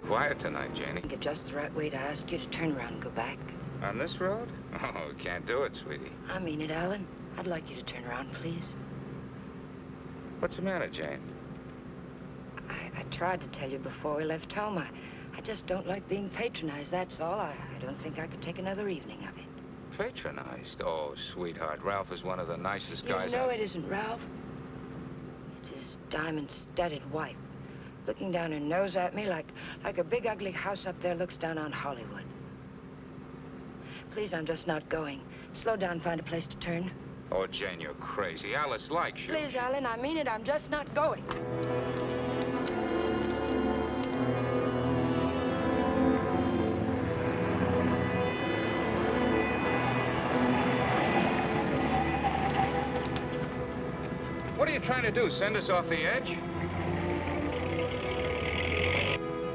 quiet tonight, Janie. I think it's just the right way to ask you to turn around and go back. On this road? Oh, can't do it, sweetie. I mean it, Alan. I'd like you to turn around, please. What's the matter, Jane? I tried to tell you before we left home. I just don't like being patronized, that's all. I don't think I could take another evening of it. Patronized? Oh, sweetheart, Ralph is one of the nicest guys. You know it isn't Ralph. It's his diamond-studded wife, looking down her nose at me like a big ugly house up there looks down on Hollywood. Please, I'm just not going. Slow down, find a place to turn. Oh, Jane, you're crazy. Alice likes you. Please, Alan, I mean it. I'm just not going. What are you trying to do, send us off the edge?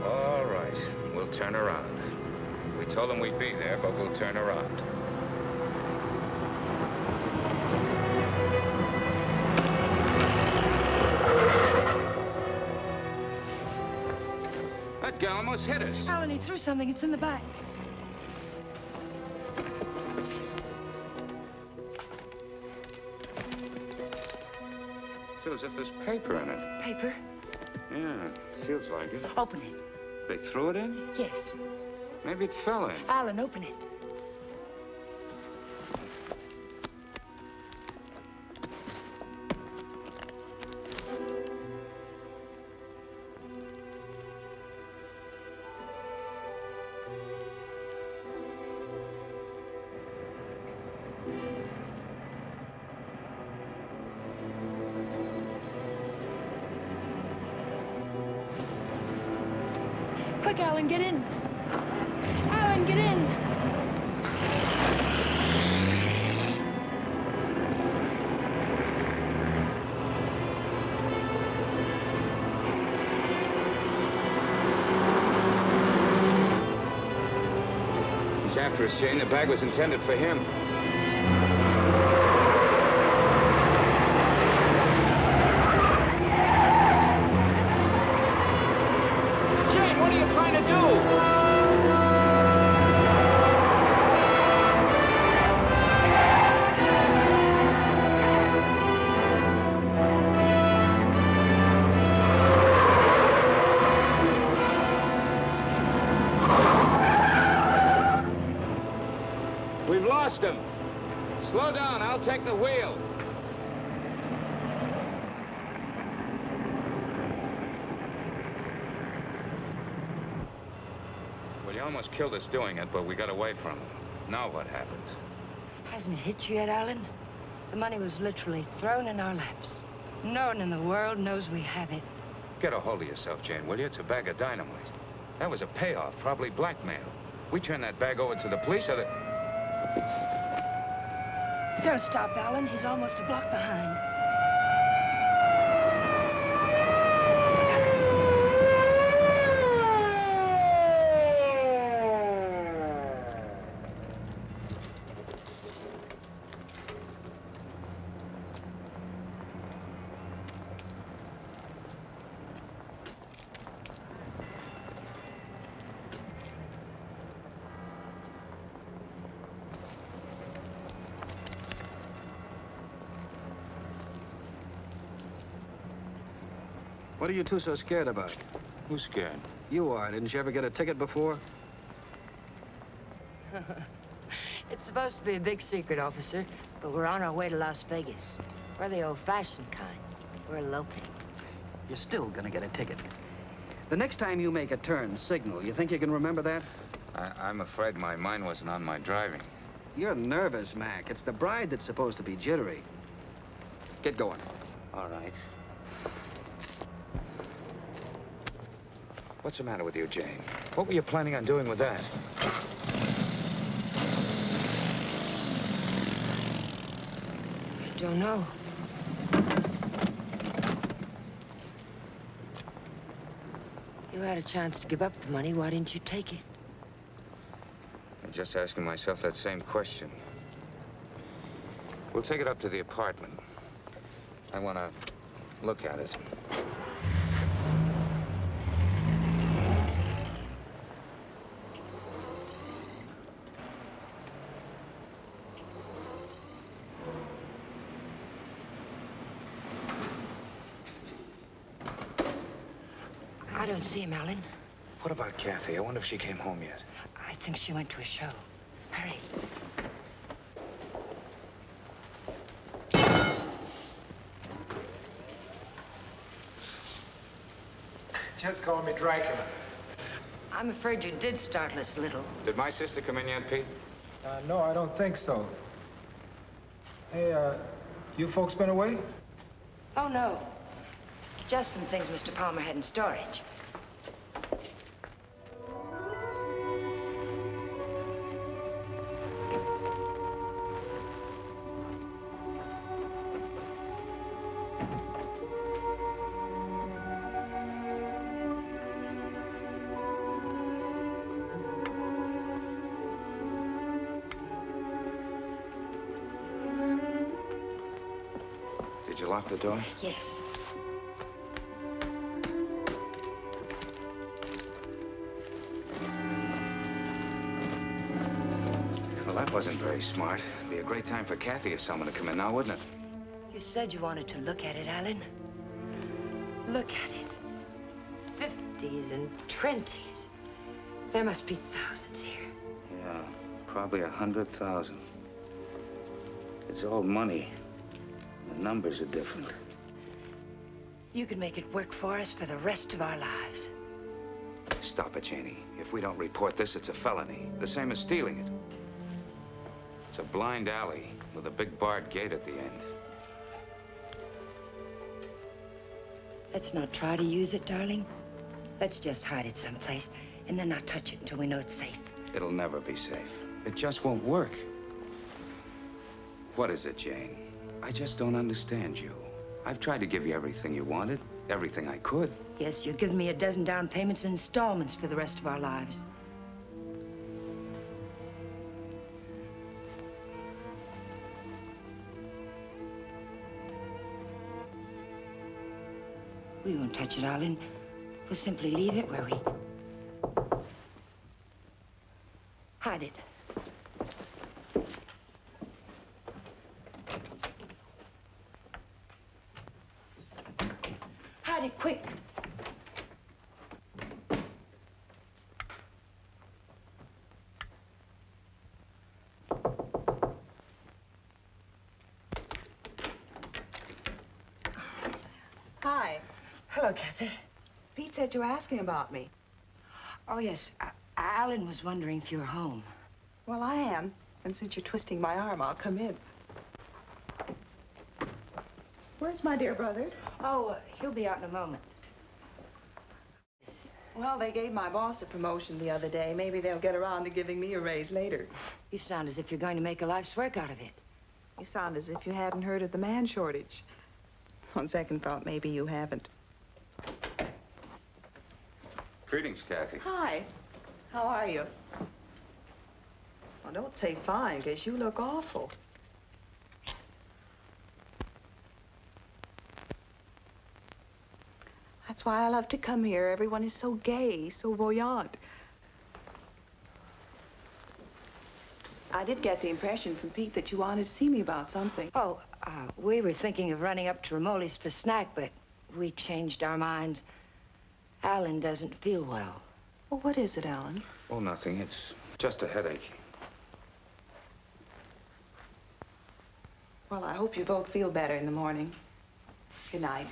All right, we'll turn around. We told them we'd be there, but we'll turn around. That guy almost hit us. Alan, he threw something. It's in the back. Feels as if there's paper in it. Paper? Yeah, feels like it. Open it. They threw it in? Yes. Maybe it fell in. Alan, open it. Quick, Alan, get in. Alan, get in. He's after us, Jane. The bag was intended for him. Jane, what are you trying to do? We've lost him. Slow down, I'll take the wheel. Well, you almost killed us doing it, but we got away from him. Now what happens? Hasn't it hit you yet, Alan? The money was literally thrown in our laps. No one in the world knows we have it. Get a hold of yourself, Jane, will you? It's a bag of dynamite. That was a payoff, probably blackmail. We turn that bag over to the police, or the... Don't stop, Alan. He's almost a block behind. What are you two so scared about? Who's scared? You are. Didn't you ever get a ticket before? It's supposed to be a big secret, officer, but we're on our way to Las Vegas. We're the old-fashioned kind. We're eloping. You're still gonna get a ticket. The next time you make a turn, signal. You think you can remember that? I'm afraid my mind wasn't on my driving. You're nervous, Mac. It's the bride that's supposed to be jittery. Get going. All right. What's the matter with you, Jane? What were you planning on doing with that? I don't know. You had a chance to give up the money. Why didn't you take it? I'm just asking myself that same question. We'll take it up to the apartment. I want to look at it. I don't see him, Alan. What about Kathy? I wonder if she came home yet. I think she went to a show. Hurry. Just call me Dracula. I'm afraid you did startle us a little. Did my sister come in yet, Pete? No, I don't think so. Hey, you folks been away? Oh, no. Just some things Mr. Palmer had in storage. Did you lock the door? Yes. Well, that wasn't very smart. It'd be a great time for Kathy or someone to come in now, wouldn't it? You said you wanted to look at it, Alan. Look at it. 50s and 20s. There must be thousands here. Yeah, probably 100,000. It's all money. The numbers are different. You could make it work for us for the rest of our lives. Stop it, Janie. If we don't report this, it's a felony. The same as stealing it. It's a blind alley with a big barred gate at the end. Let's not try to use it, darling. Let's just hide it someplace and then not touch it until we know it's safe. It'll never be safe. It just won't work. What is it, Jane? I just don't understand you. I've tried to give you everything you wanted, everything I could. Yes, you're giving me a dozen down payments and installments for the rest of our lives. We won't touch it, Alan. We'll simply leave it where we... Hide it. Hide it, quick. Hi. Hello, Kathy. Pete said you were asking about me. Oh, yes. Alan was wondering if you were home. Well, I am. And since you're twisting my arm, I'll come in. Where's my dear brother? Oh, he'll be out in a moment. Well, they gave my boss a promotion the other day. Maybe they'll get around to giving me a raise later. You sound as if you're going to make a life's work out of it. You sound as if you hadn't heard of the man shortage. On second thought, maybe you haven't. Greetings, Kathy. Hi. How are you? Well, don't say fine, because you look awful. That's why I love to come here. Everyone is so gay, so voyant. I did get the impression from Pete that you wanted to see me about something. Oh, we were thinking of running up to Ramoli's for snack, but we changed our minds. Alan doesn't feel well. Well, what is it, Alan? Oh, nothing. It's just a headache. Well, I hope you both feel better in the morning. Good night.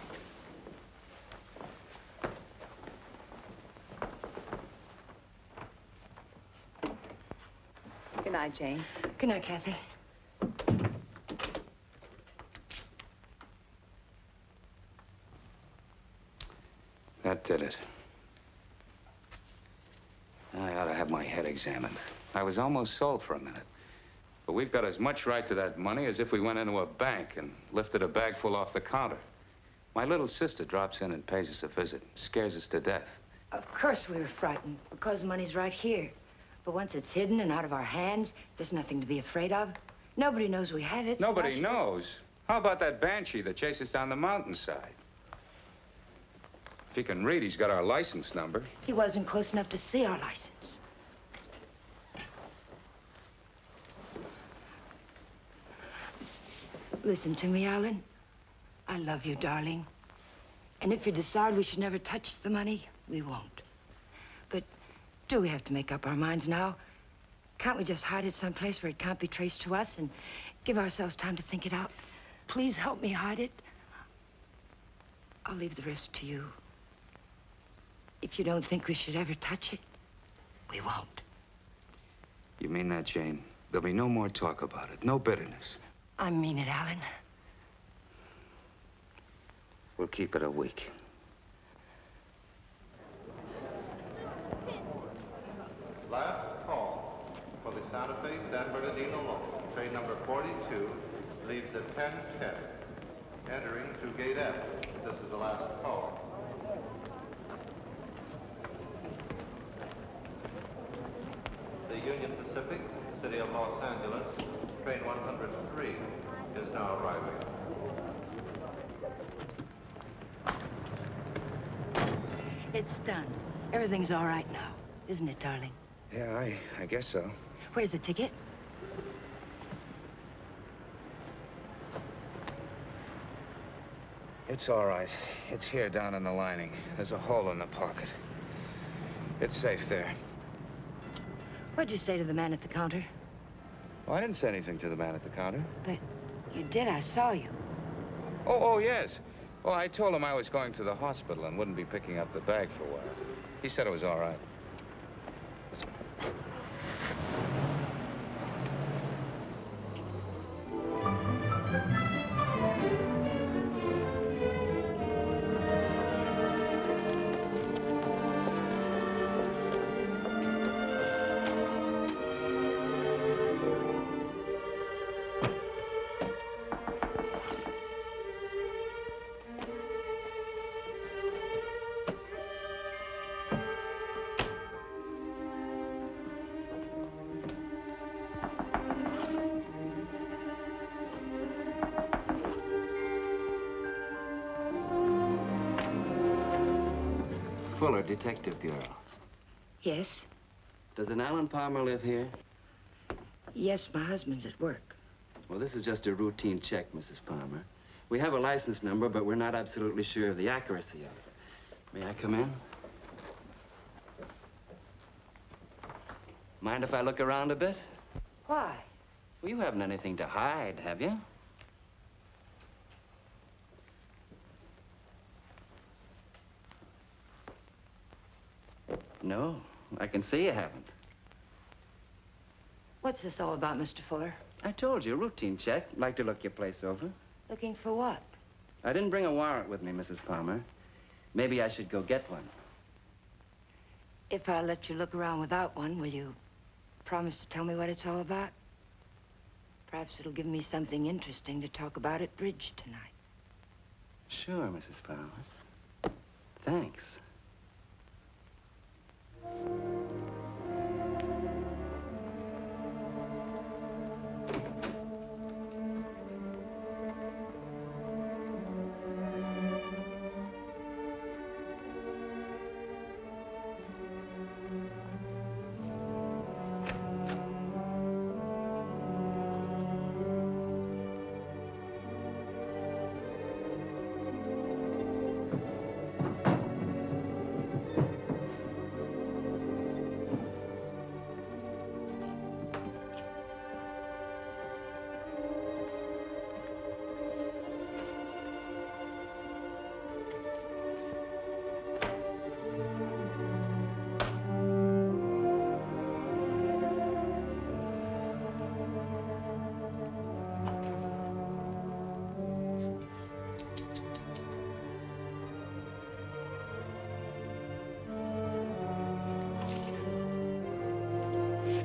Good night, Jane. Good night, Kathy. That did it. I ought to have my head examined. I was almost sold for a minute. But we've got as much right to that money as if we went into a bank and lifted a bag full off the counter. My little sister drops in and pays us a visit. Scares us to death. Of course we were frightened, because the money's right here. But once it's hidden and out of our hands, there's nothing to be afraid of. Nobody knows we have it. Nobody knows. How about that banshee that chased us down the mountainside? If he can read, he's got our license number. He wasn't close enough to see our license. Listen to me, Alan. I love you, darling. And if you decide we should never touch the money, we won't. But do we have to make up our minds now? Can't we just hide it someplace where it can't be traced to us and give ourselves time to think it out? Please help me hide it. I'll leave the rest to you. If you don't think we should ever touch it, we won't. You mean that, Jane? There'll be no more talk about it, no bitterness. I mean it, Alan. We'll keep it a week. Last call for the Santa Fe San Bernardino local. Train number 42 leaves at 10:10, entering through gate F. This is the last call. The Union Pacific, City of Los Angeles, train 103 is now arriving. It's done. Everything's all right now, isn't it, darling? Yeah, I guess so. Where's the ticket? It's all right. It's here down in the lining. There's a hole in the pocket. It's safe there. What'd you say to the man at the counter? Well, I didn't say anything to the man at the counter. But you did. I saw you. Oh, yes. Well, I told him I was going to the hospital and wouldn't be picking up the bag for a while. He said it was all right. Fuller, Detective Bureau. Yes? Does an Alan Palmer live here? Yes, my husband's at work. Well, this is just a routine check, Mrs. Palmer. We have a license number, but we're not absolutely sure of the accuracy of it. May I come in? Mind if I look around a bit? Why? Well, you haven't anything to hide, have you? No, I can see you haven't. What's this all about, Mr. Fuller? I told you, routine check. Like to look your place over. Looking for what? I didn't bring a warrant with me, Mrs. Palmer. Maybe I should go get one. If I let you look around without one, will you promise to tell me what it's all about? Perhaps it'll give me something interesting to talk about at bridge tonight. Sure, Mrs. Palmer. Thanks.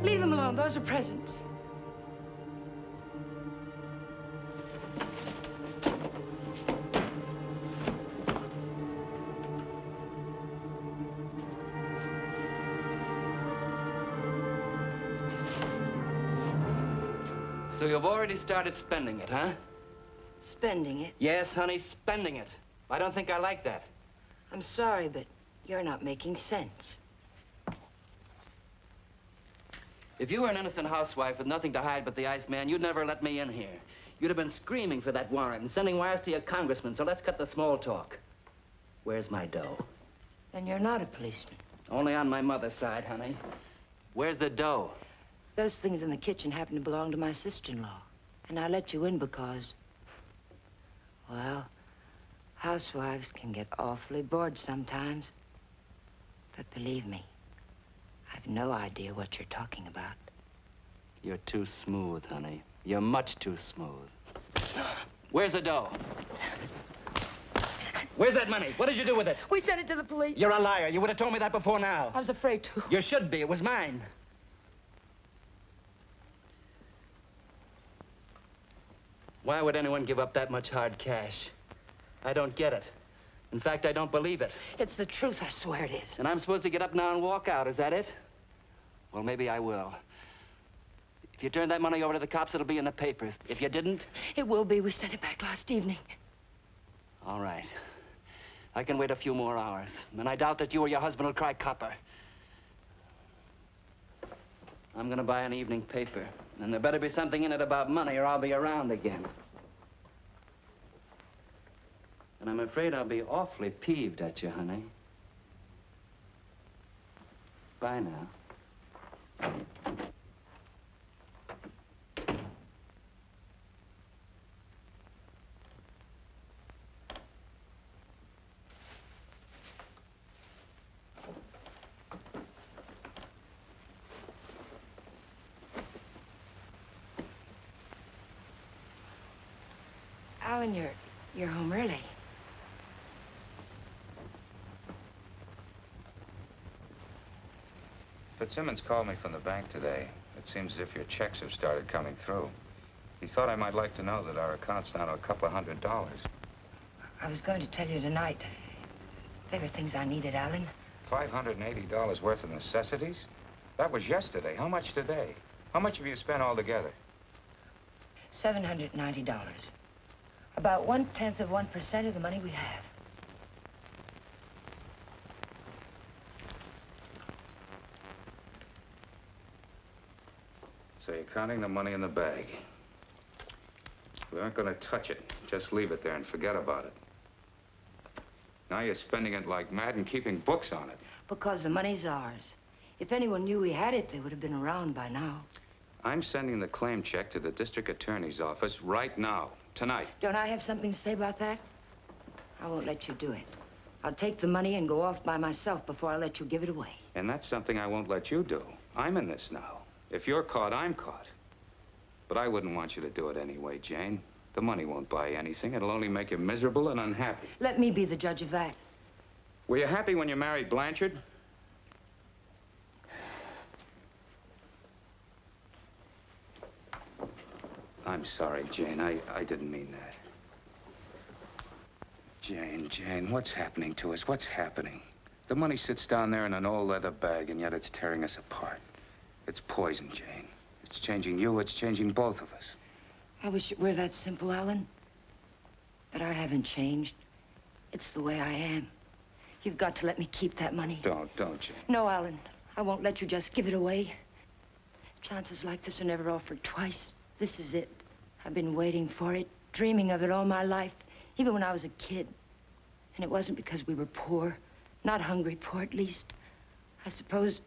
Leave them alone. Those are presents. So you've already started spending it, huh? Spending it? Yes, honey, spending it. I don't think I like that. I'm sorry, but you're not making sense. If you were an innocent housewife with nothing to hide but the Iceman, you'd never let me in here. You'd have been screaming for that warrant and sending wires to your congressman, so let's cut the small talk. Where's my dough? Then you're not a policeman. Only on my mother's side, honey. Where's the dough? Those things in the kitchen happen to belong to my sister-in-law. And I let you in because, well, housewives can get awfully bored sometimes. But believe me, I've no idea what you're talking about. You're too smooth, honey. You're much too smooth. Where's the dough? Where's that money? What did you do with it? We sent it to the police. You're a liar. You would have told me that before now. I was afraid to. You should be. It was mine. Why would anyone give up that much hard cash? I don't get it. In fact, I don't believe it. It's the truth, I swear it is. And I'm supposed to get up now and walk out, is that it? Well, maybe I will. If you turn that money over to the cops, it'll be in the papers. If you didn't... It will be. We sent it back last evening. All right. I can wait a few more hours. And I doubt that you or your husband will cry copper. I'm gonna buy an evening paper. And there better be something in it about money or I'll be around again. And I'm afraid I'll be awfully peeved at you, honey. Bye now. Alan, you're home early. Fitzsimmons called me from the bank today. It seems as if your checks have started coming through. He thought I might like to know that our account's down to a couple of $100. I was going to tell you tonight. They were things I needed, Alan. $580 worth of necessities? That was yesterday. How much today? How much have you spent altogether? $790. About 1/10 of 1% of the money we have. So you're counting the money in the bag. We aren't going to touch it. Just leave it there and forget about it. Now you're spending it like mad and keeping books on it. Because the money's ours. If anyone knew we had it, they would have been around by now. I'm sending the claim check to the district attorney's office right now, tonight. Don't I have something to say about that? I won't let you do it. I'll take the money and go off by myself before I let you give it away. And that's something I won't let you do. I'm in this now. If you're caught, I'm caught. But I wouldn't want you to do it anyway, Jane. The money won't buy anything. It'll only make you miserable and unhappy. Let me be the judge of that. Were you happy when you married Blanchard? I'm sorry, Jane. I didn't mean that. Jane, what's happening to us? What's happening? The money sits down there in an old leather bag, and yet it's tearing us apart. It's poison, Jane. It's changing you. It's changing both of us. I wish it were that simple, Alan. But I haven't changed. It's the way I am. You've got to let me keep that money. Don't, Jane. No, Alan. I won't let you just give it away. Chances like this are never offered twice. This is it. I've been waiting for it, dreaming of it all my life, even when I was a kid. And it wasn't because we were poor. Not hungry poor, at least. I suppose,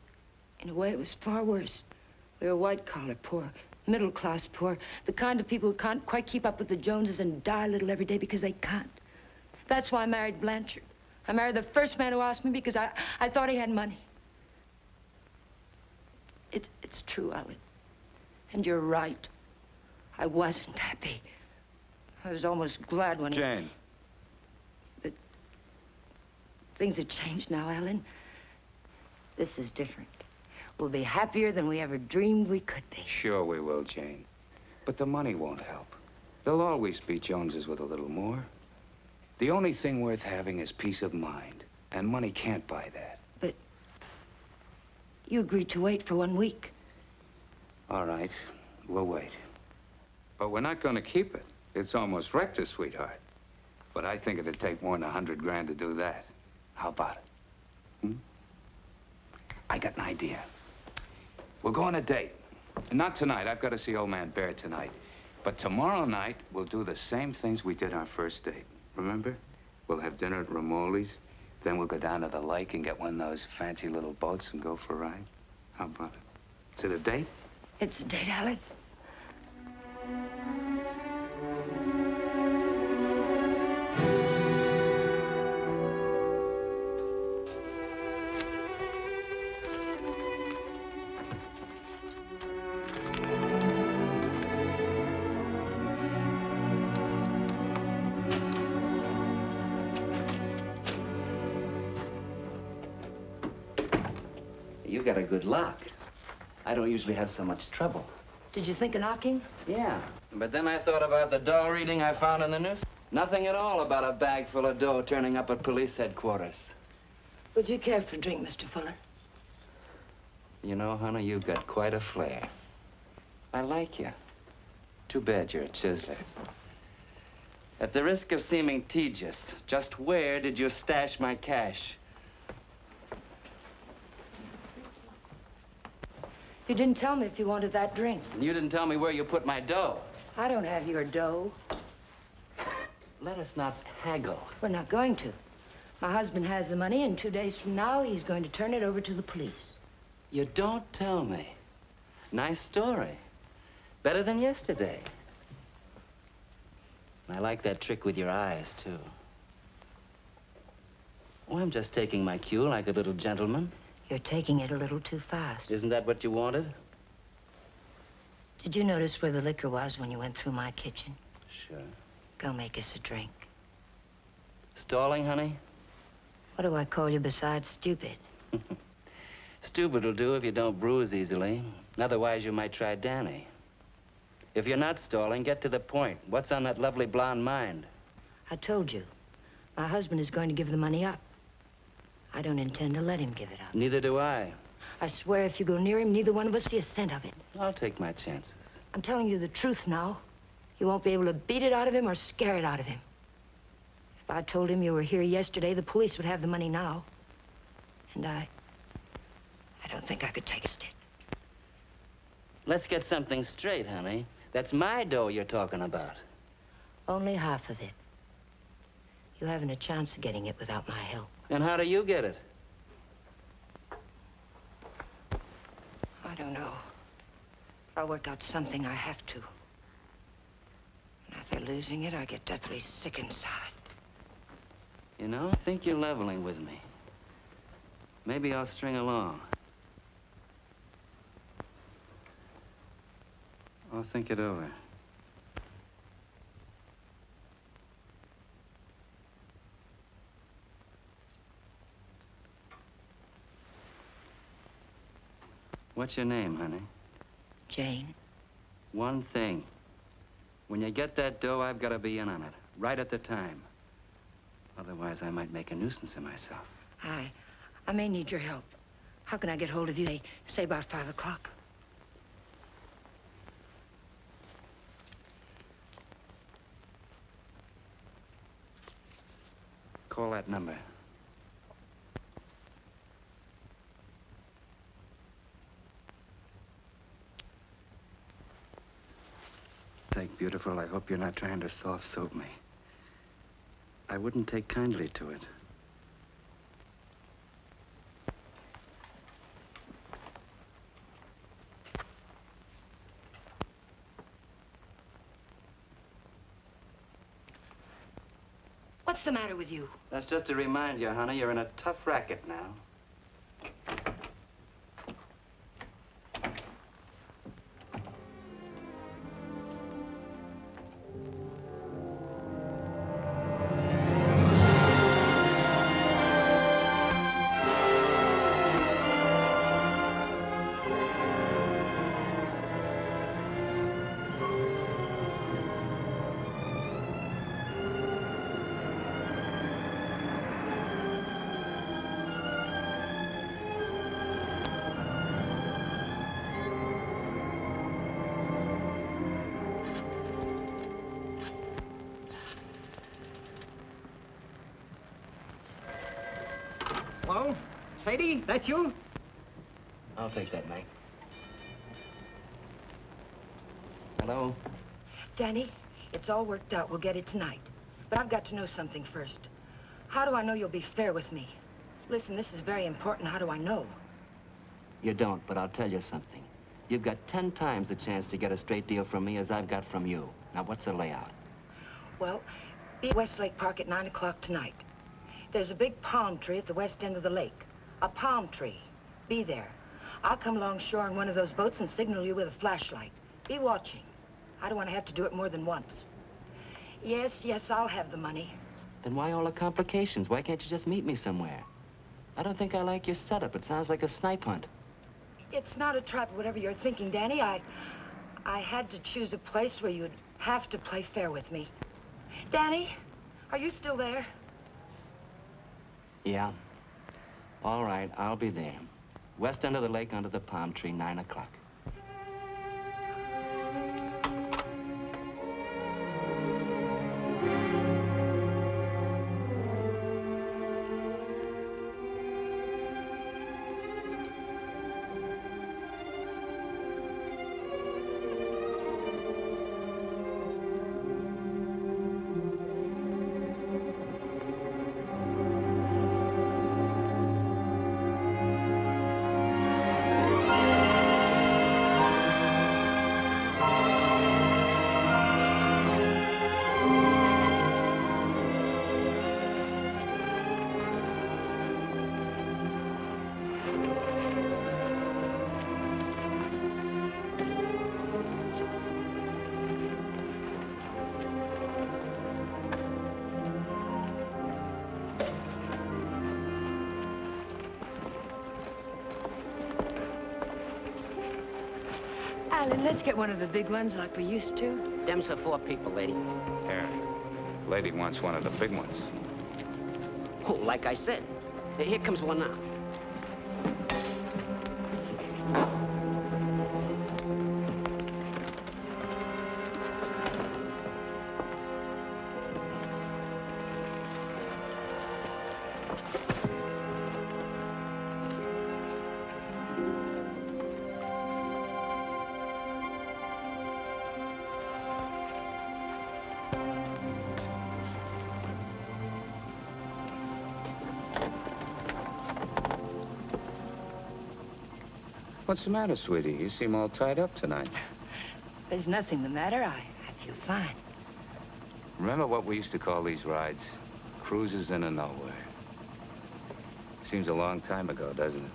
in a way, it was far worse. We were white-collar poor, middle-class poor, the kind of people who can't quite keep up with the Joneses and die a little every day because they can't. That's why I married Blanchard. I married the first man who asked me because I thought he had money. It's true, Alan. And you're right. I wasn't happy. I was almost glad when Jane. But things have changed now, Alan. This is different. We'll be happier than we ever dreamed we could be. Sure we will, Jane. But the money won't help. There'll always be Joneses with a little more. The only thing worth having is peace of mind. And money can't buy that. But you agreed to wait for 1 week. All right, we'll wait. But we're not going to keep it. It's almost wrecked us, sweetheart. But I think it'd take more than 100 grand to do that. How about it? I got an idea. We'll go on a date. Not tonight. I've got to see old man Bear tonight. But tomorrow night, we'll do the same things we did our first date. Remember? We'll have dinner at Ramoli's. Then we'll go down to the lake and get one of those fancy little boats and go for a ride. How about it? Is it a date? It's a date, Alec. You got a good lock. I don't usually have so much trouble. Did you think of knocking? Yeah, but then I thought about the dough reading I found in the news. Nothing at all about a bag full of dough turning up at police headquarters. Would you care for a drink, Mr. Fuller? You know, honey, you've got quite a flair. I like you. Too bad you're a chiseler. At the risk of seeming tedious, just where did you stash my cash? You didn't tell me if you wanted that drink. And you didn't tell me where you put my dough. I don't have your dough. Let us not haggle. We're not going to. My husband has the money, and 2 days from now, he's going to turn it over to the police. You don't tell me. Nice story. Better than yesterday. I like that trick with your eyes, too. Oh, I'm just taking my cue like a little gentleman. You're taking it a little too fast. Isn't that what you wanted? Did you notice where the liquor was when you went through my kitchen? Sure. Go make us a drink. Stalling, honey? What do I call you besides stupid? Stupid will do if you don't bruise easily. Otherwise, you might try Danny. If you're not stalling, get to the point. What's on that lovely blonde mind? I told you. My husband is going to give the money up. I don't intend to let him give it up. Neither do I. I swear if you go near him, neither one of us see a cent of it. I'll take my chances. I'm telling you the truth now. You won't be able to beat it out of him or scare it out of him. If I told him you were here yesterday, the police would have the money now. And I don't think I could take a stick. Let's get something straight, honey. That's my dough you're talking about. Only half of it. You haven't a chance of getting it without my help. And how do you get it? I don't know. I'll work out something. I have to. And after losing it, I get deathly sick inside. You know, I think you're leveling with me. Maybe I'll string along. I'll think it over. What's your name, honey? Jane. One thing. When you get that dough, I've got to be in on it. Right at the time. Otherwise, I might make a nuisance of myself. I may need your help. How can I get hold of you? Say about 5 o'clock. Call that number. Say, beautiful, I hope you're not trying to soft soap me. I wouldn't take kindly to it. What's the matter with you? That's just to remind you, honey, you're in a tough racket now. Hello? Sadie, that you? I'll take that, Mike. Hello? Danny, it's all worked out. We'll get it tonight. But I've got to know something first. How do I know you'll be fair with me? Listen, this is very important. How do I know? You don't, but I'll tell you something. You've got 10 times the chance to get a straight deal from me as I've got from you. Now, what's the layout? Well, be at Westlake Park at 9 o'clock tonight. There's a big palm tree at the west end of the lake. A palm tree. Be there. I'll come along shore in one of those boats and signal you with a flashlight. Be watching. I don't want to have to do it more than once. Yes, I'll have the money. Then why all the complications? Why can't you just meet me somewhere? I don't think I like your setup. It sounds like a snipe hunt. It's not a trap, whatever you're thinking, Danny. I had to choose a place where you'd have to play fair with me. Danny, are you still there? Yeah. All right, I'll be there. West end of the lake under the palm tree, 9 o'clock. Alan, let's get one of the big ones like we used to. Them's for 4 people, lady. Here. Lady wants one of the big ones. Oh, like I said. Here comes one now. What's the matter, sweetie? You seem all tied up tonight. There's nothing the matter. I feel fine. Remember what we used to call these rides? Cruises into nowhere. Seems a long time ago, doesn't it?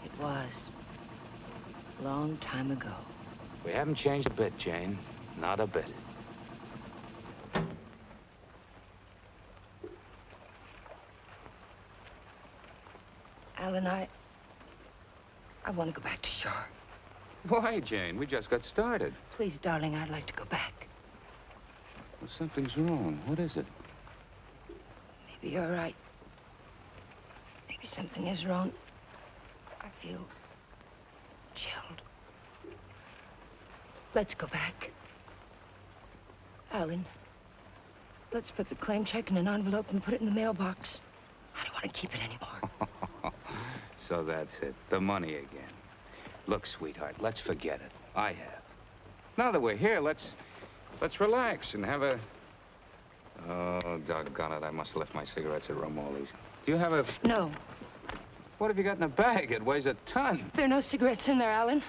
It was. A long time ago. We haven't changed a bit, Jane. Not a bit. Alan, I want to go back to shore. Why, Jane? We just got started. Please, darling, I'd like to go back. Well, something's wrong. What is it? Maybe you're right. Maybe something is wrong. I feel chilled. Let's go back. Alan, let's put the claim check in an envelope and put it in the mailbox. I don't want to keep it anymore. So that's it. The money again. Look, sweetheart, let's forget it. I have. Now that we're here, let's relax and have a... Oh, doggone it. I must have left my cigarettes at Romoli's. Do you have a... No. What have you got in a bag? It weighs a ton. There are no cigarettes in there, Alan.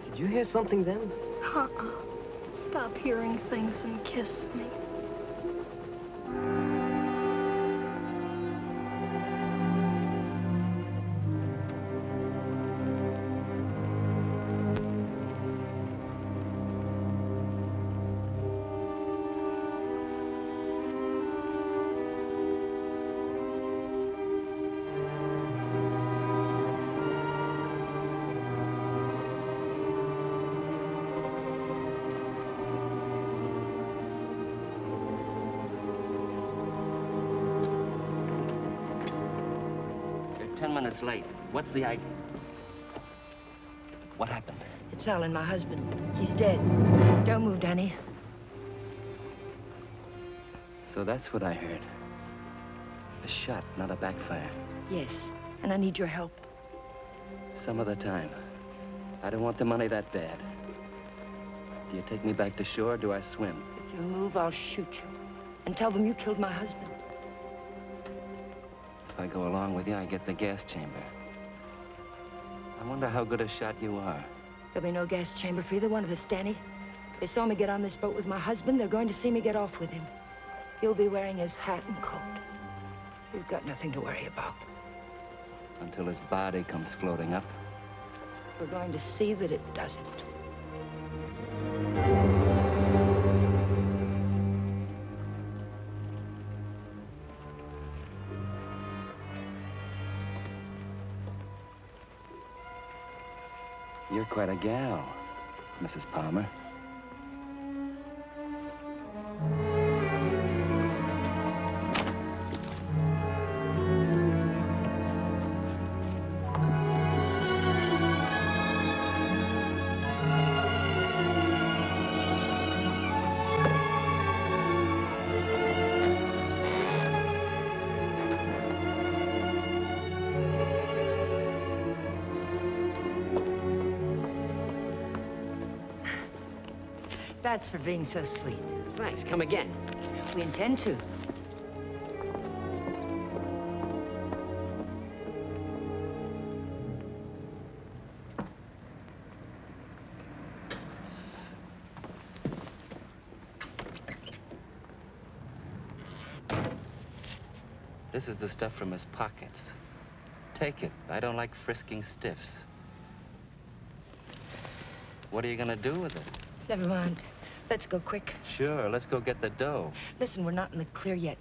Did you hear something then? Stop hearing things and kiss me. Minutes late. What's the idea? What happened? It's Alan, my husband. He's dead. Don't move, Danny. So that's what I heard. A shot, not a backfire. Yes, and I need your help. Some other time. I don't want the money that bad. Do you take me back to shore, or do I swim? If you move, I'll shoot you. And tell them you killed my husband. If I go along with you, I get the gas chamber. I wonder how good a shot you are. There'll be no gas chamber for either one of us, Danny. They saw me get on this boat with my husband. They're going to see me get off with him. He'll be wearing his hat and coat. You've got nothing to worry about. Until his body comes floating up. We're going to see that it doesn't. You're quite a gal, Mrs. Palmer. That's for being so sweet. Thanks. Come again. We intend to. This is the stuff from his pockets. Take it. I don't like frisking stiffs. What are you gonna do with it? Never mind. Let's go quick. Sure, let's go get the dough. Listen, we're not in the clear yet.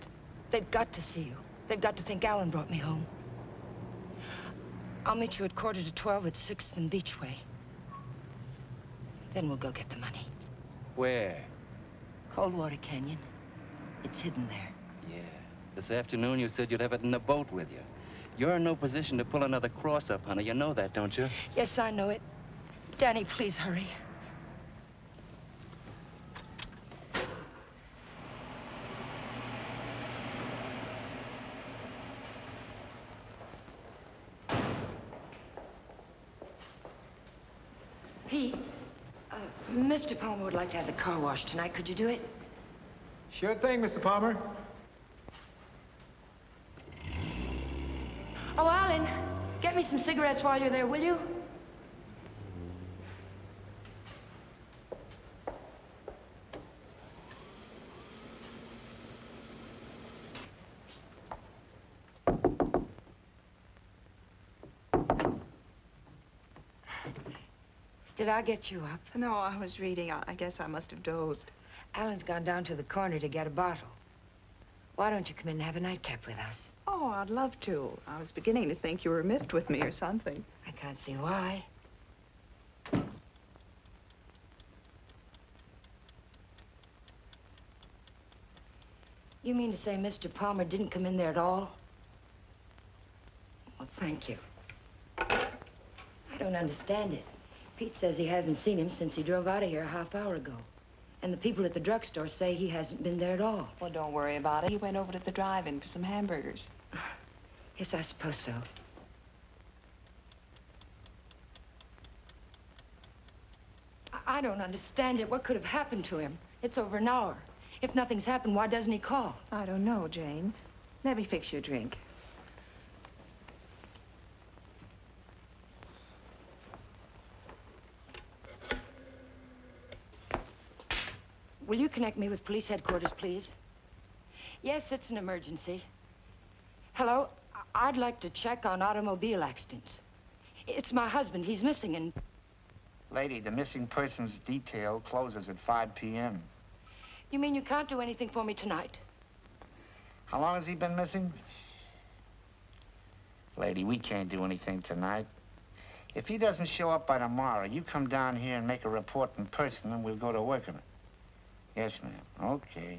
They've got to see you. They've got to think Alan brought me home. I'll meet you at 11:45 at 6th and Beachway. Then we'll go get the money. Where? Coldwater Canyon. It's hidden there. Yeah. This afternoon you said you'd have it in the boat with you. You're in no position to pull another cross-up, honey. You know that, don't you? Yes, I know it. Danny, please hurry. Pete, Mr. Palmer would like to have the car washed tonight. Could you do it? Sure thing, Mr. Palmer. Oh, Alan, get me some cigarettes while you're there, will you? Did I get you up? No, I was reading. I guess I must have dozed. Alan's gone down to the corner to get a bottle. Why don't you come in and have a nightcap with us? Oh, I'd love to. I was beginning to think you were miffed with me or something. I can't see why. You mean to say Mr. Palmer didn't come in there at all? Well, thank you. I don't understand it. Pete says he hasn't seen him since he drove out of here a half hour ago. And the people at the drugstore say he hasn't been there at all. Well, don't worry about it. He went over to the drive-in for some hamburgers. Yes, I suppose so. I don't understand it. What could have happened to him? It's over an hour. If nothing's happened, why doesn't he call? I don't know, Jane. Let me fix you a drink. Will you connect me with police headquarters, please? Yes, it's an emergency. Hello? I'd like to check on automobile accidents. It's my husband. He's missing and... Lady, the missing persons detail closes at 5 p.m. You mean you can't do anything for me tonight? How long has he been missing? Lady, we can't do anything tonight. If he doesn't show up by tomorrow, you come down here and make a report in person, and we'll go to work on it. Yes, ma'am. Okay.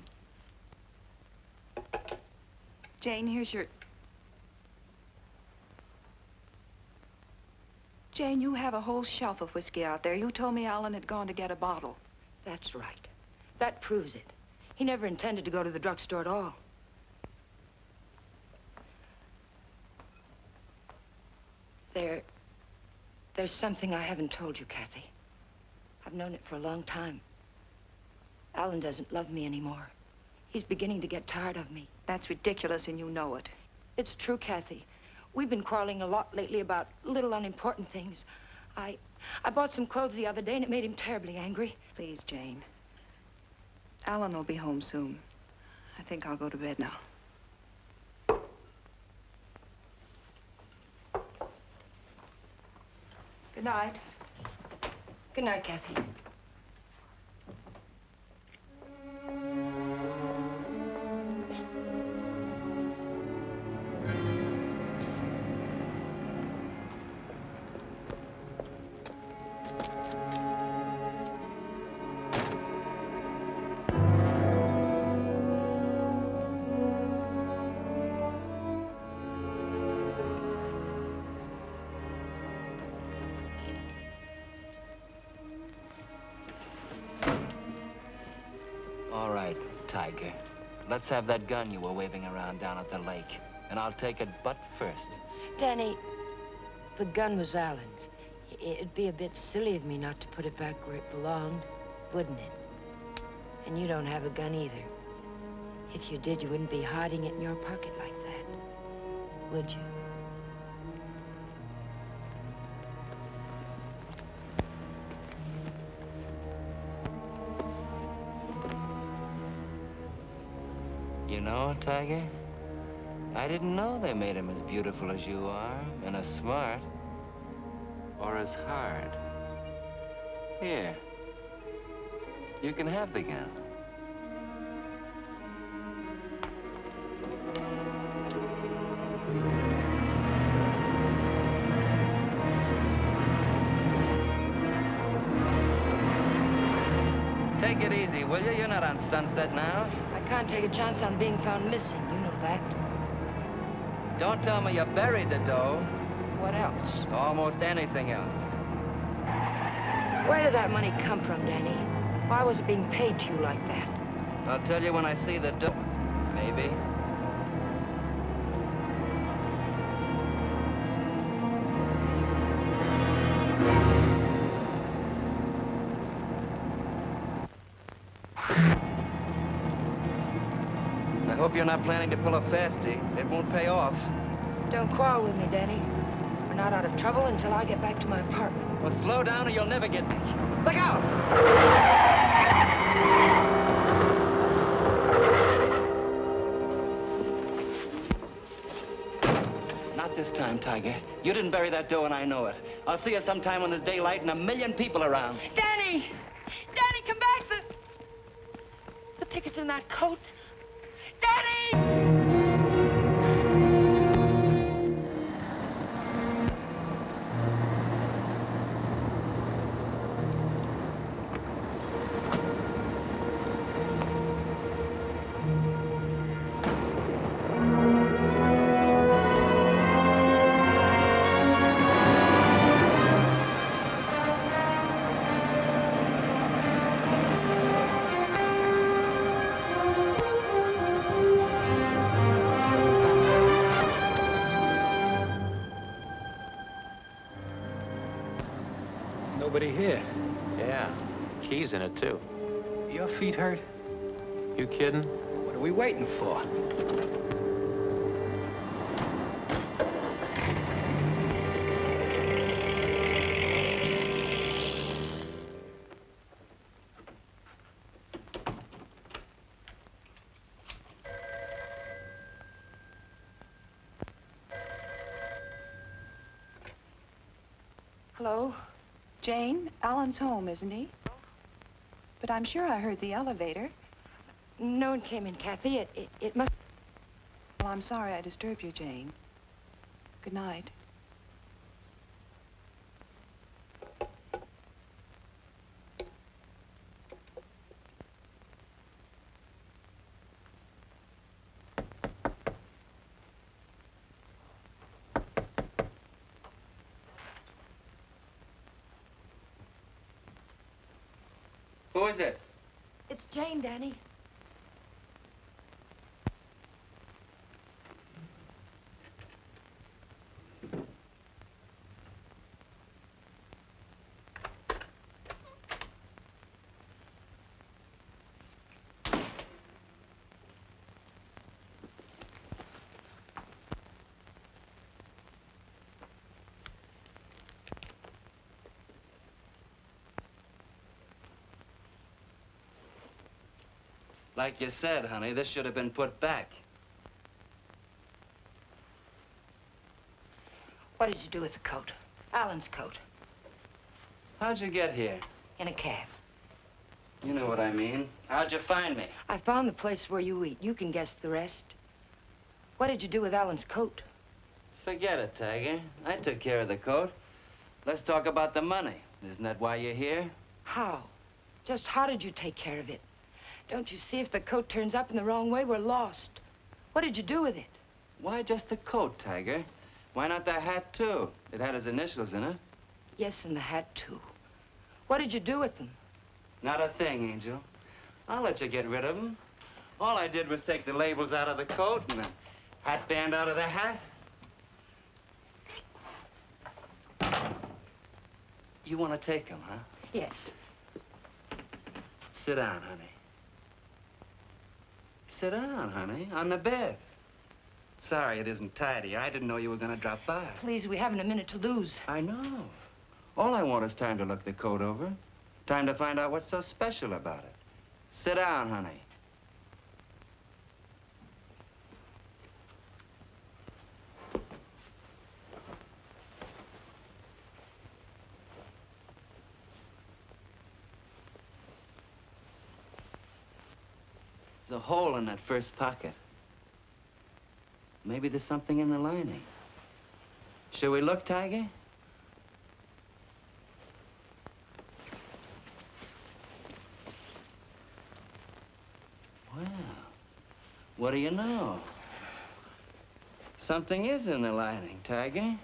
Jane, here's your... Jane, you have a whole shelf of whiskey out there. You told me Alan had gone to get a bottle. That's right. That proves it. He never intended to go to the drugstore at all. There's something I haven't told you, Kathy. I've known it for a long time. Alan doesn't love me anymore. He's beginning to get tired of me. That's ridiculous, and you know it. It's true, Kathy. We've been quarreling a lot lately about little unimportant things. I bought some clothes the other day, and it made him terribly angry. Please, Jane. Alan will be home soon. I think I'll go to bed now. Good night. Good night, Kathy. Tiger. Let's have that gun you were waving around down at the lake. And I'll take it butt first. Danny, the gun was Alan's. It'd be a bit silly of me not to put it back where it belonged, wouldn't it? And you don't have a gun either. If you did, you wouldn't be hiding it in your pocket like that, would you? You know, Tiger, I didn't know they made him as beautiful as you are, and as smart, or as hard. Here, you can have the gun. Take it easy, will you? You're not on Sunset now. I can't take a chance on being found missing. You know that. Don't tell me you buried the dough. What else? Almost anything else. Where did that money come from, Danny? Why was it being paid to you like that? I'll tell you when I see the dough, maybe. I hope you're not planning to pull a fastie. It won't pay off. Don't quarrel with me, Danny. We're not out of trouble until I get back to my apartment. Well, slow down or you'll never get back. Look out! Not this time, Tiger. You didn't bury that dough and I know it. I'll see you sometime when there's daylight and a million people around. Danny! Danny, come back! The ticket's in that coat. Danny! Nobody here. Yeah, keys in it, too. Your feet hurt? You kidding? What are we waiting for? Hello? Jane, Alan's home, isn't he? But I'm sure I heard the elevator. No one came in, Kathy. It must... Well, I'm sorry I disturbed you, Jane. Good night. Who is it? It's Jane, Danny. Like you said, honey, this should have been put back. What did you do with the coat? Alan's coat. How'd you get here? In a cab. You know what I mean. How'd you find me? I found the place where you eat. You can guess the rest. What did you do with Alan's coat? Forget it, Tiger. I took care of the coat. Let's talk about the money. Isn't that why you're here? How? Just how did you take care of it? Don't you see if the coat turns up in the wrong way, we're lost. What did you do with it? Why just the coat, Tiger? Why not the hat, too? It had his initials in it. Yes, and the hat, too. What did you do with them? Not a thing, Angel. I'll let you get rid of them. All I did was take the labels out of the coat and the hat band out of the hat. You want to take them, huh? Yes. Sit down, honey. Sit down, honey, on the bed. Sorry it isn't tidy. I didn't know you were going to drop by. Please, we haven't a minute to lose. I know. All I want is time to look the coat over. Time to find out what's so special about it. Sit down, honey. There's a hole in that first pocket. Maybe there's something in the lining. Shall we look, Tiger? Well, what do you know? Something is in the lining, Tiger.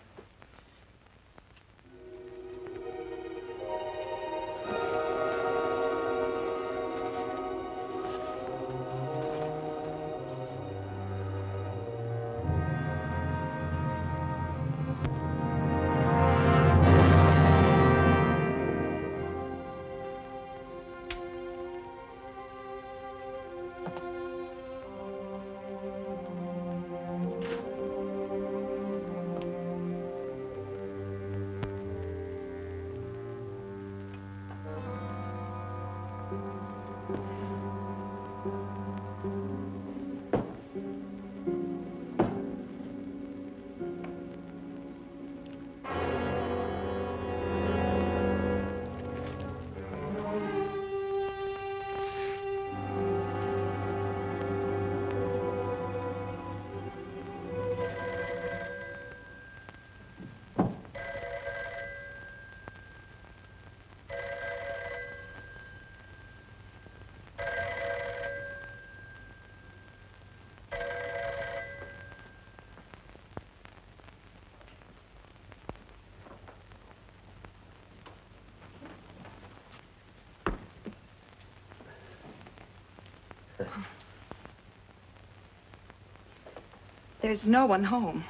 There's no one home.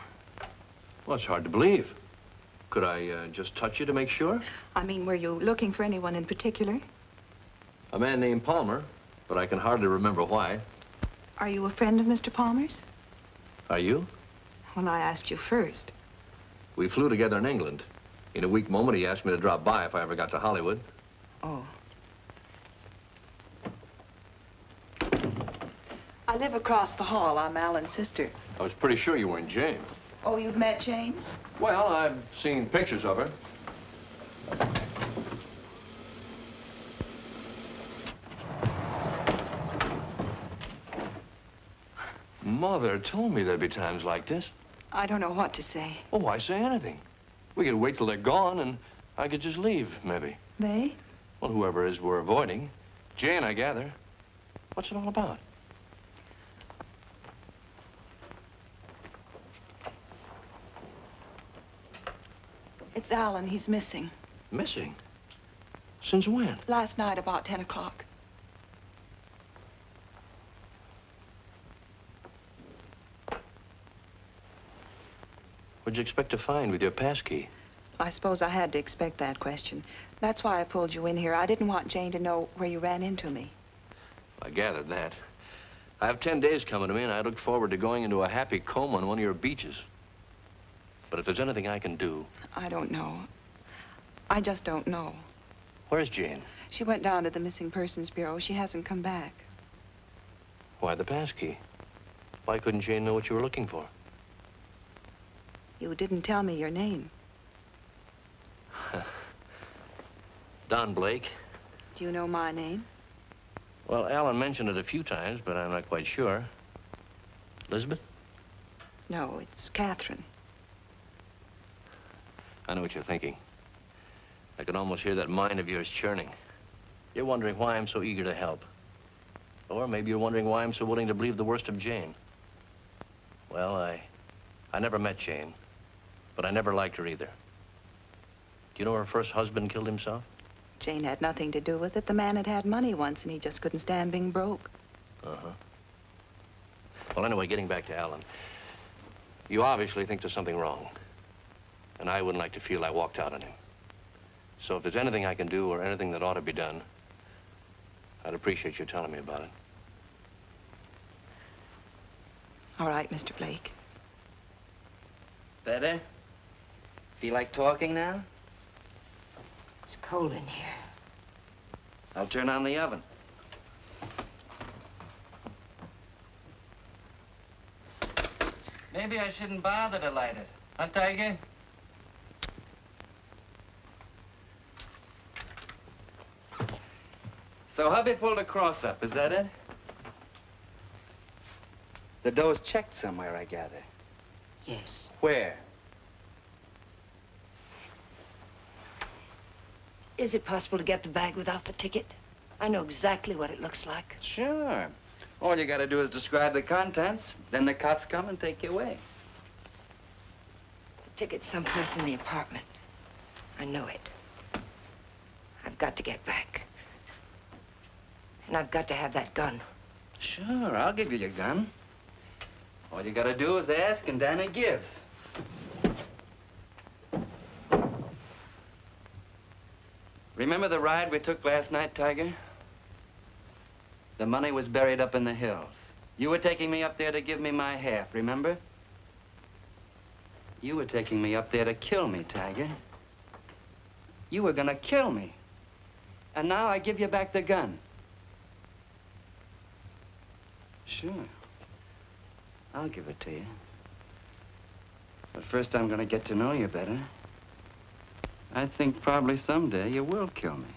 Well, it's hard to believe. Could I just touch you to make sure? I mean, were you looking for anyone in particular? A man named Palmer, but I can hardly remember why. Are you a friend of Mr. Palmer's? Are you? Well, I asked you first. We flew together in England. In a weak moment, he asked me to drop by if I ever got to Hollywood. Oh. I live across the hall. I'm Alan's sister. I was pretty sure you weren't Jane. Oh, you've met Jane? Well, I've seen pictures of her. Mother told me there'd be times like this. I don't know what to say. Oh, why say anything? We could wait till they're gone, and I could just leave, maybe. They? Well, whoever it is we're avoiding. Jane, I gather. What's it all about? It's Alan. He's missing. Missing? Since when? Last night, about 10 o'clock. What'd you expect to find with your passkey? I suppose I had to expect that question. That's why I pulled you in here. I didn't want Jane to know where you ran into me. I gathered that. I have 10 days coming to me, and I look forward to going into a happy coma on one of your beaches. But if there's anything I can do... I don't know. I just don't know. Where's Jane? She went down to the Missing Persons Bureau. She hasn't come back. Why the passkey? Why couldn't Jane know what you were looking for? You didn't tell me your name. Don Blake. Do you know my name? Well, Alan mentioned it a few times, but I'm not quite sure. Lizabeth? No, it's Catherine. I know what you're thinking. I can almost hear that mind of yours churning. You're wondering why I'm so eager to help. Or maybe you're wondering why I'm so willing to believe the worst of Jane. Well, I never met Jane, but I never liked her either. Do you know her first husband killed himself? Jane had nothing to do with it. The man had had money once, and he just couldn't stand being broke. Uh-huh. Well, anyway, getting back to Alan. You obviously think there's something wrong. And I wouldn't like to feel I walked out on him. So if there's anything I can do or anything that ought to be done, I'd appreciate you telling me about it. All right, Mr. Blake. Better? Feel like talking now? It's cold in here. I'll turn on the oven. Maybe I shouldn't bother to light it. Huh, Tiger? So hubby pulled a cross up, is that it? The dough's checked somewhere, I gather. Yes. Where? Is it possible to get the bag without the ticket? I know exactly what it looks like. Sure. All you gotta do is describe the contents, then the cops come and take you away. The ticket's someplace in the apartment. I know it. I've got to get back. And I've got to have that gun. Sure, I'll give you your gun. All you gotta do is ask and Danny gives. Remember the ride we took last night, Tiger? The money was buried up in the hills. You were taking me up there to give me my half, remember? You were taking me up there to kill me, Tiger. You were gonna kill me. And now I give you back the gun. Sure. I'll give it to you. But first I'm gonna get to know you better. I think probably someday you will kill me.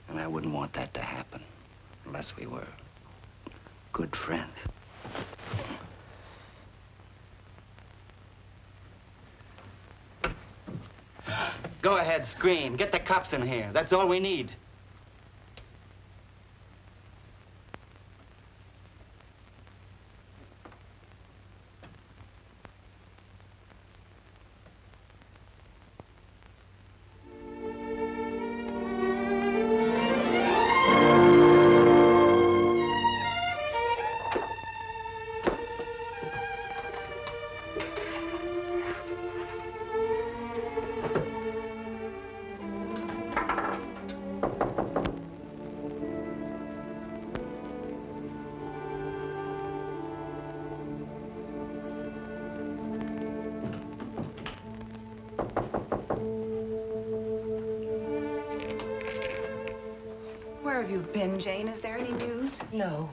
And I wouldn't want that to happen unless we were good friends. Go ahead, scream. Get the cops in here. That's all we need. Where have you been, Jane? Is there any news? No.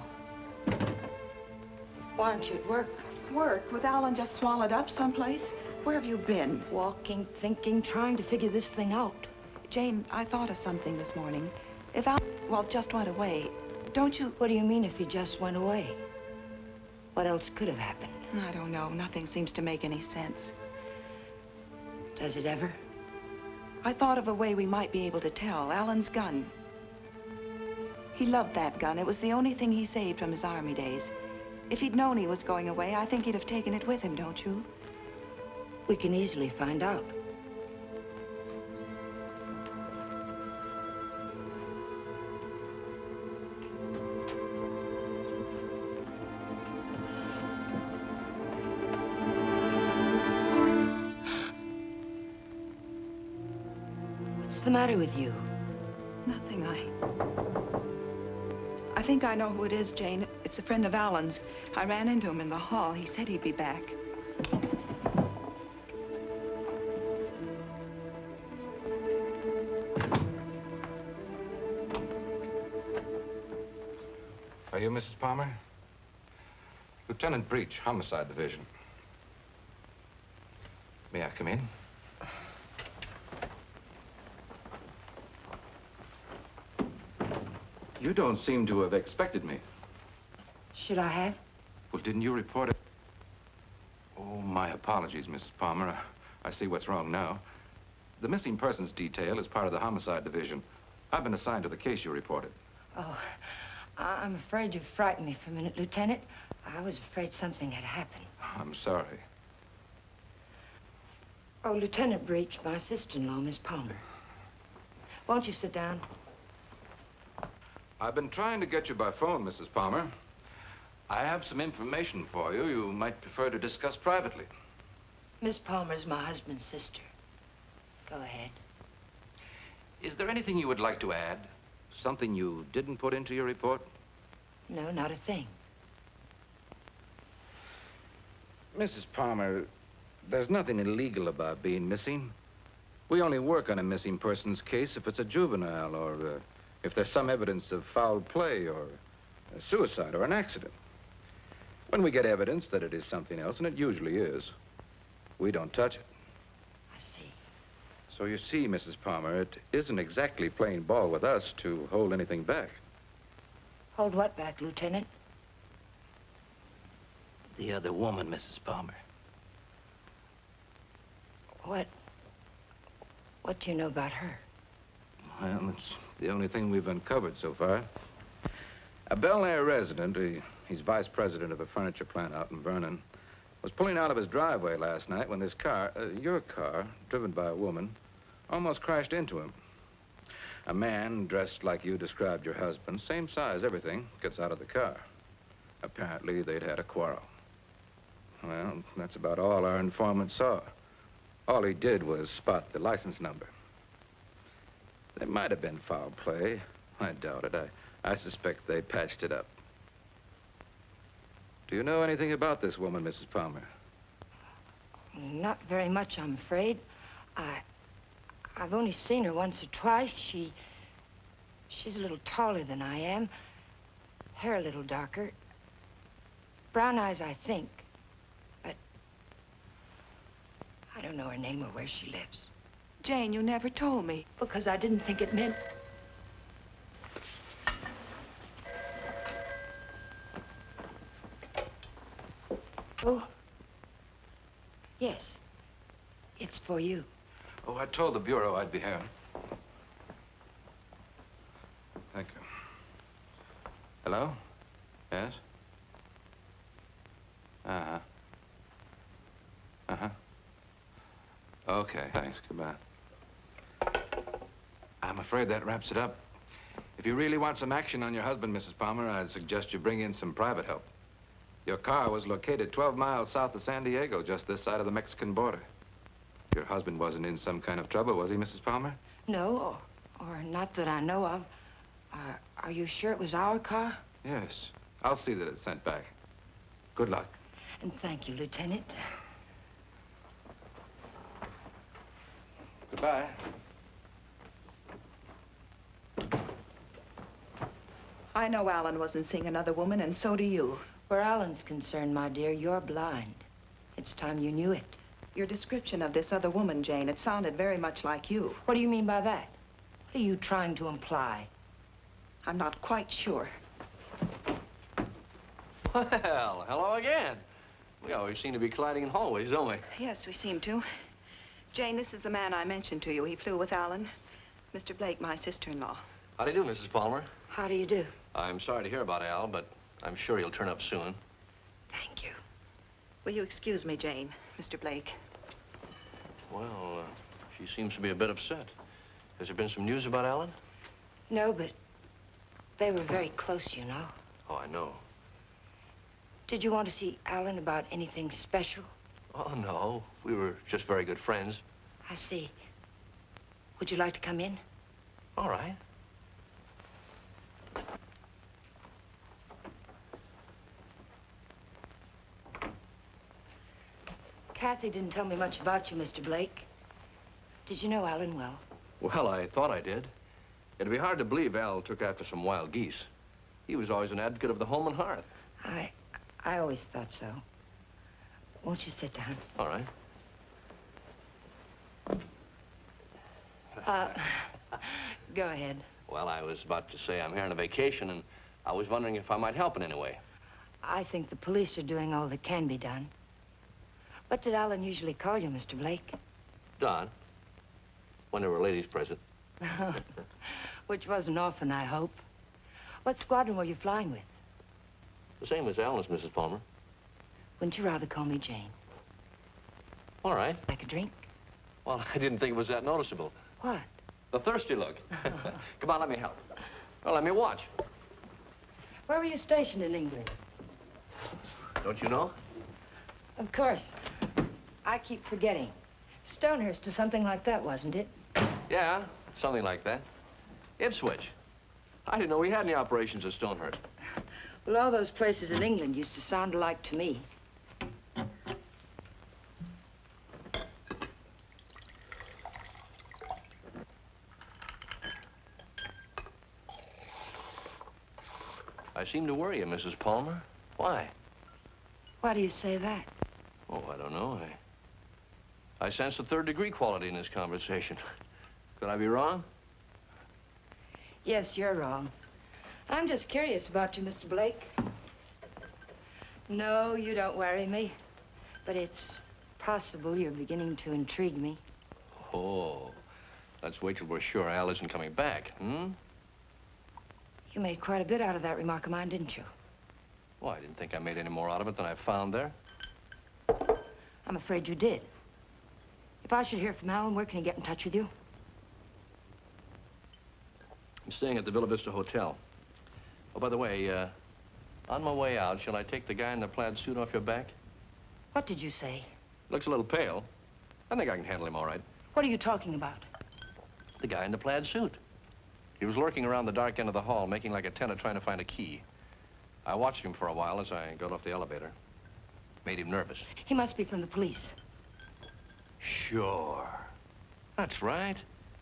Why aren't you at work? Work? With Alan just swallowed up someplace? Where have you been? Walking, thinking, trying to figure this thing out. Jane, I thought of something this morning. If Alan, well, just went away, don't you... What do you mean if he just went away? What else could have happened? I don't know. Nothing seems to make any sense. Does it ever? I thought of a way we might be able to tell. Alan's gun. He loved that gun. It was the only thing he saved from his army days. If he'd known he was going away, I think he'd have taken it with him, don't you? We can easily find out. What's the matter with you? Nothing. I think I know who it is, Jane. It's a friend of Alan's. I ran into him in the hall. He said he'd be back. Are you Mrs. Palmer? Lieutenant Breach, Homicide Division. May I come in? You don't seem to have expected me. Should I have? Well, didn't you report it? Oh, my apologies, Mrs. Palmer. I see what's wrong now. The missing persons detail is part of the Homicide Division. I've been assigned to the case you reported. Oh, I'm afraid you frightened me for a minute, Lieutenant. I was afraid something had happened. I'm sorry. Oh, Lieutenant Breach, my sister-in-law, Miss Palmer. Won't you sit down? I've been trying to get you by phone, Mrs. Palmer. I have some information for you you might prefer to discuss privately. Miss Palmer's my husband's sister. Go ahead. Is there anything you would like to add? Something you didn't put into your report? No, not a thing. Mrs. Palmer, there's nothing illegal about being missing. We only work on a missing persons case if it's a juvenile or if there's some evidence of foul play or a suicide or an accident. When we get evidence that it is something else, and it usually is, we don't touch it. I see. So you see, Mrs. Palmer, it isn't exactly playing ball with us to hold anything back. Hold what back, Lieutenant? The other woman, Mrs. Palmer. What do you know about her? Well, it's the only thing we've uncovered so far. A Bel Air resident, he's vice president of a furniture plant out in Vernon, was pulling out of his driveway last night when this car, your car, driven by a woman, almost crashed into him. A man dressed like you described your husband, same size, everything, gets out of the car. Apparently, they'd had a quarrel. Well, that's about all our informant saw. All he did was spot the license number. There might have been foul play. I doubt it. I suspect they patched it up. Do you know anything about this woman, Mrs. Palmer? Not very much, I'm afraid. I've only seen her once or twice. She's a little taller than I am. Hair a little darker. Brown eyes, I think. But I don't know her name or where she lives. Jane, you never told me. Because I didn't think it meant... Oh. Yes. It's for you. Oh, I told the Bureau I'd be here. Thank you. Hello? Yes? Uh-huh. Uh-huh. Okay, thanks. Goodbye. I'm afraid that wraps it up. If you really want some action on your husband, Mrs. Palmer, I'd suggest you bring in some private help. Your car was located 12 miles south of San Diego, just this side of the Mexican border. Your husband wasn't in some kind of trouble, was he, Mrs. Palmer? No, or not that I know of. Are you sure it was our car? Yes. I'll see that it's sent back. Good luck. And thank you, Lieutenant. Goodbye. I know Alan wasn't seeing another woman, and so do you. Where Alan's concerned, my dear, you're blind. It's time you knew it. Your description of this other woman, Jane, it sounded very much like you. What do you mean by that? What are you trying to imply? I'm not quite sure. Well, hello again. We always seem to be colliding in hallways, don't we? Yes, we seem to. Jane, this is the man I mentioned to you. He flew with Alan. Mr. Blake, my sister-in-law. How do you do, Mrs. Palmer? How do you do? I'm sorry to hear about Al, but I'm sure he'll turn up soon. Thank you. Will you excuse me, Jane, Mr. Blake? Well, she seems to be a bit upset. Has there been some news about Alan? No, but they were very close, you know. Oh, I know. Did you want to see Alan about anything special? Oh, no. We were just very good friends. I see. Would you like to come in? All right. Kathy didn't tell me much about you, Mr. Blake. Did you know Alan well? Well, I thought I did. It'd be hard to believe Al took after some wild geese. He was always an advocate of the home and hearth. I always thought so. Won't you sit down? All right. Go ahead. Well, I was about to say I'm here on a vacation, and I was wondering if I might help in any way. I think the police are doing all that can be done. What did Alan usually call you, Mr. Blake? Don, when there were ladies present. Which wasn't often, I hope. What squadron were you flying with? The same as Alan's, Mrs. Palmer. Wouldn't you rather call me Jane? All right. Like a drink? Well, I didn't think it was that noticeable. What? The thirsty look. Come on, let me help. Well, let me watch. Where were you stationed in England? Don't you know? Of course. I keep forgetting. Stonehurst or something like that, wasn't it? Yeah, something like that. Ipswich. I didn't know we had any operations at Stonehurst. Well, all those places in England used to sound alike to me. I seem to worry you, Mrs. Palmer. Why? Why do you say that? Oh, I don't know. I sense the third-degree quality in this conversation. Could I be wrong? Yes, you're wrong. I'm just curious about you, Mr. Blake. No, you don't worry me. But it's possible you're beginning to intrigue me. Oh, let's wait till we're sure Al isn't coming back, hmm? You made quite a bit out of that remark of mine, didn't you? Well, I didn't think I made any more out of it than I found there. I'm afraid you did. If I should hear from Alan, where can he get in touch with you? I'm staying at the Villa Vista Hotel. Oh, by the way, on my way out, shall I take the guy in the plaid suit off your back? What did you say? Looks a little pale. I think I can handle him all right. What are you talking about? The guy in the plaid suit. He was lurking around the dark end of the hall, making like a tenant trying to find a key. I watched him for a while as I got off the elevator. Made him nervous. He must be from the police. Sure. That's right.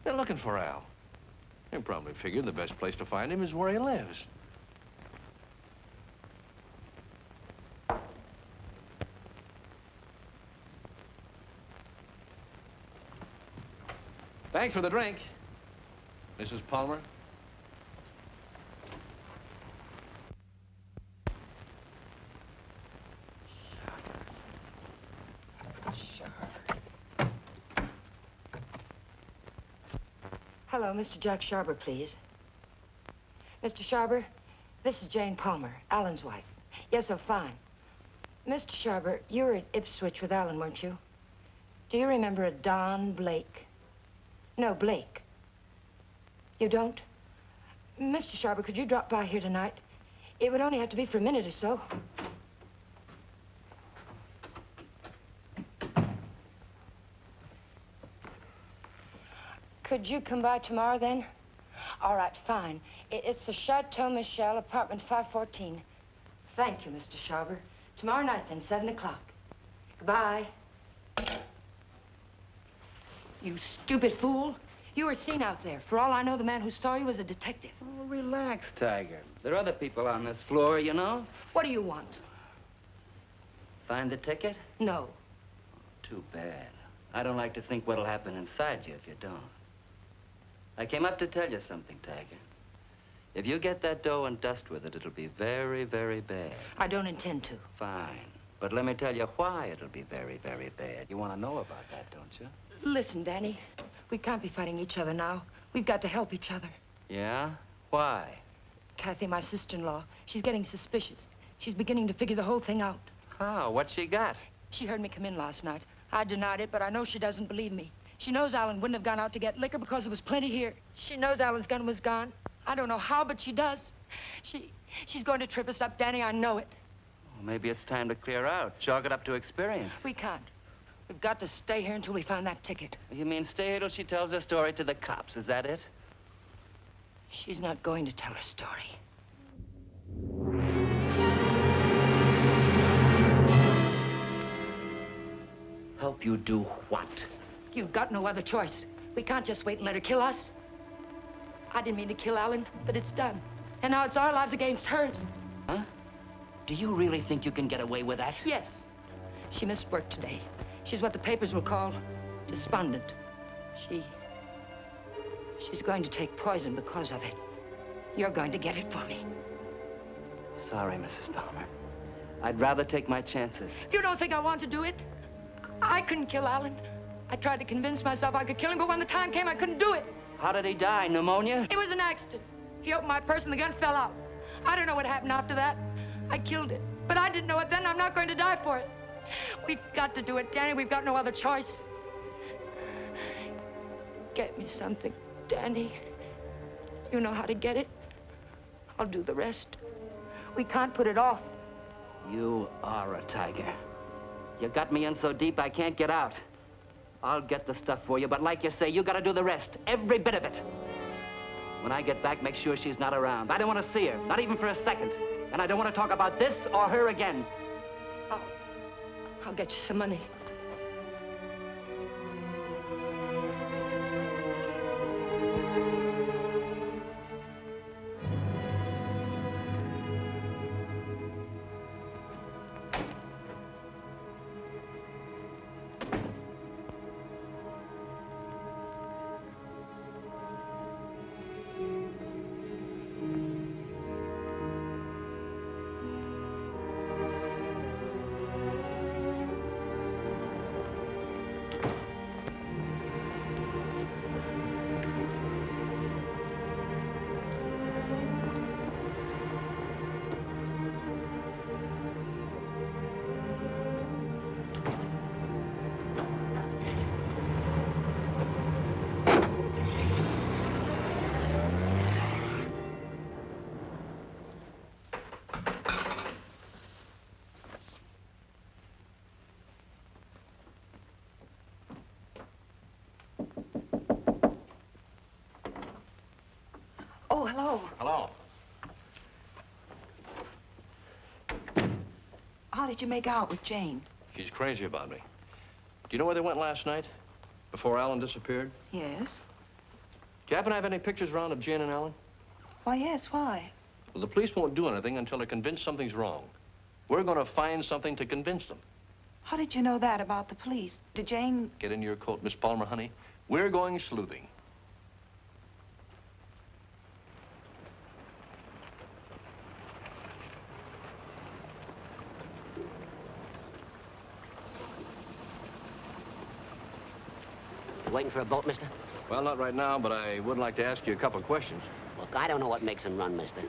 They're looking for Al. They probably figured the best place to find him is where he lives. Thanks for the drink, Mrs. Palmer. Hello, Mr. Jack Sharber, please. Mr. Sharber, this is Jane Palmer, Alan's wife. Yes, oh, fine. Mr. Sharber, you were at Ipswich with Alan, weren't you? Do you remember a Don Blake? No, Blake. You don't? Mr. Sharber, could you drop by here tonight? It would only have to be for a minute or so. Could you come by tomorrow, then? All right, fine. It's the Chateau Michel, apartment 514. Thank you, Mr. Sharber. Tomorrow night, then, 7 o'clock. Goodbye. You stupid fool. You were seen out there. For all I know, the man who saw you was a detective. Oh, relax, Tiger. There are other people on this floor, you know. What do you want? Find the ticket? No. Too bad. I don't like to think what'll happen inside you if you don't. I came up to tell you something, Tiger. If you get that dough and dust with it, it'll be very, very bad. I don't intend to. Fine. But let me tell you why it'll be very, very bad. You want to know about that, don't you? Listen, Danny. We can't be fighting each other now. We've got to help each other. Yeah? Why? Kathy, my sister-in-law, she's getting suspicious. She's beginning to figure the whole thing out. How? What's she got? She heard me come in last night. I denied it, but I know she doesn't believe me. She knows Alan wouldn't have gone out to get liquor because there was plenty here. She knows Alan's gun was gone. I don't know how, but she does. She's going to trip us up, Danny. I know it. Well, maybe it's time to clear out. Chalk it up to experience. We can't. We've got to stay here until we find that ticket. You mean stay here till she tells her story to the cops? Is that it? She's not going to tell her story. Help you do what? You've got no other choice. We can't just wait and let her kill us. I didn't mean to kill Alan, but it's done. And now it's our lives against hers. Huh? Do you really think you can get away with that? Yes. She missed work today. She's what the papers will call despondent. She's going to take poison because of it. You're going to get it for me. Sorry, Mrs. Palmer. I'd rather take my chances. You don't think I want to do it? I couldn't kill Alan. I tried to convince myself I could kill him, but when the time came, I couldn't do it. How did he die? Pneumonia? It was an accident. He opened my purse and the gun fell out. I don't know what happened after that. I killed it. But I didn't know it then. I'm not going to die for it. We've got to do it, Danny. We've got no other choice. Get me something, Danny. You know how to get it. I'll do the rest. We can't put it off. You are a tiger. You got me in so deep I can't get out. I'll get the stuff for you, but like you say, you gotta do the rest. Every bit of it. When I get back, make sure she's not around. I don't want to see her, not even for a second. And I don't want to talk about this or her again. I'll get you some money. Oh, hello. Hello. How did you make out with Jane? She's crazy about me. Do you know where they went last night? Before Alan disappeared? Yes. Do you happen to have any pictures around of Jane and Alan? Why, yes, why? Well, the police won't do anything until they're convinced something's wrong. We're going to find something to convince them. How did you know that about the police? Did Jane... Get in your coat, Miss Palmer, honey. We're going sleuthing. Waiting for a boat, mister? Well, not right now, but I would like to ask you a couple of questions. Look, I don't know what makes them run, mister.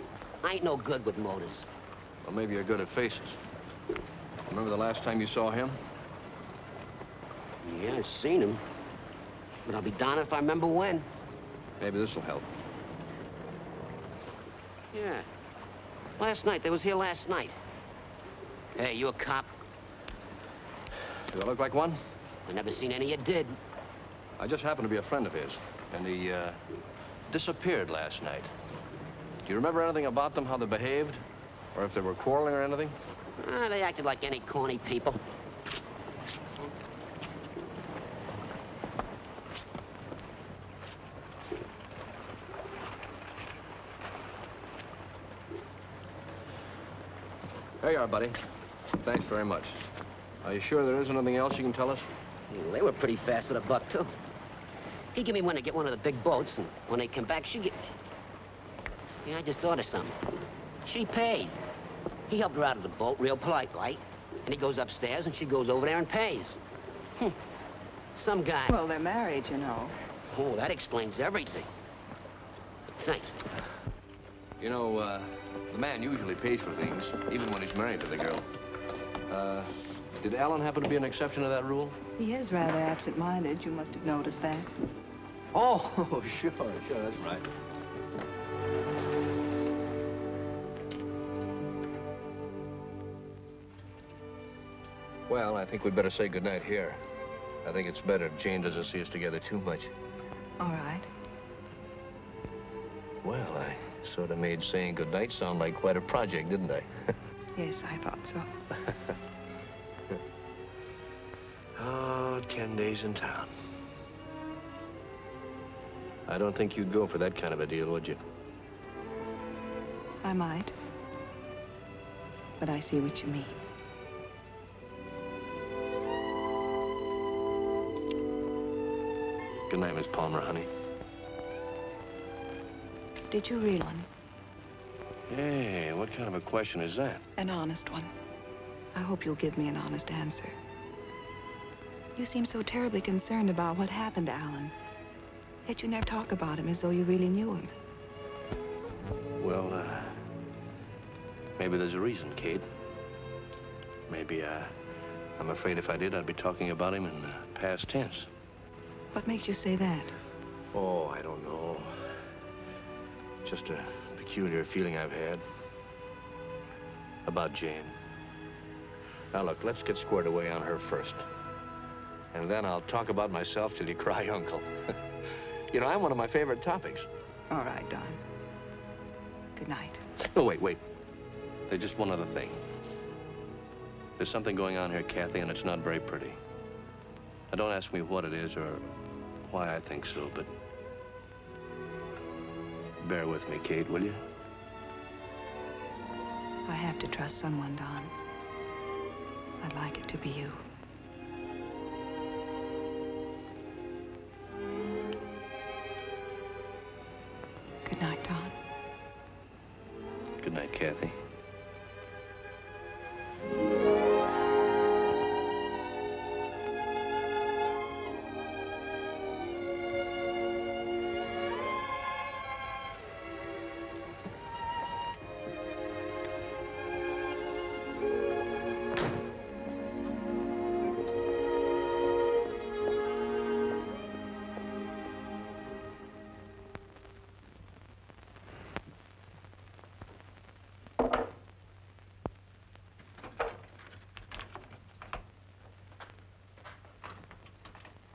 I ain't no good with motors. Well, maybe you're good at faces. Remember the last time you saw him? Yeah, I've seen him. But I'll be darned if I remember when. Maybe this will help. Yeah. Last night. They was here last night. Hey, you a cop? Do I look like one? I never seen any you did. I just happened to be a friend of his, and he disappeared last night. Do you remember anything about them, how they behaved? Or if they were quarreling or anything? They acted like any corny people. There you are, buddy. Thanks very much. Are you sure there isn't anything else you can tell us? Well, they were pretty fast with a buck, too. He gave me one to get one of the big boats, and when they come back, she get... Yeah, I just thought of something. She paid. He helped her out of the boat, real polite-like, and he goes upstairs, and she goes over there and pays. Some guy... Well, they're married, you know. Oh, that explains everything. Thanks. You know, the man usually pays for things, even when he's married to the girl. Did Alan happen to be an exception to that rule? He is rather absent-minded. You must have noticed that. Oh, sure, that's right. Well, I think we'd better say goodnight here. I think it's better if Jane doesn't see us together too much. All right. Well, I sort of made saying goodnight sound like quite a project, didn't I? Yes, I thought so. Oh, 10 days in town. I don't think you'd go for that kind of a deal, would you? I might. But I see what you mean. Good night, Miss Palmer, honey. Did you really? Hey, what kind of a question is that? An honest one. I hope you'll give me an honest answer. You seem so terribly concerned about what happened to Alan. Yet you never talk about him as though you really knew him. Well, maybe there's a reason, Kate. Maybe, I'm afraid if I did, I'd be talking about him in past tense. What makes you say that? Oh, I don't know. Just a peculiar feeling I've had about Jane. Now, look, let's get squared away on her first. And then I'll talk about myself till you cry uncle. You know, I'm one of my favorite topics. All right, Don. Good night. No, wait. There's just one other thing. There's something going on here, Kathy, and it's not very pretty. Now, don't ask me what it is or why I think so, but bear with me, Kate, will you? I have to trust someone, Don. I'd like it to be you. Good night, Don. Good night, Kathy.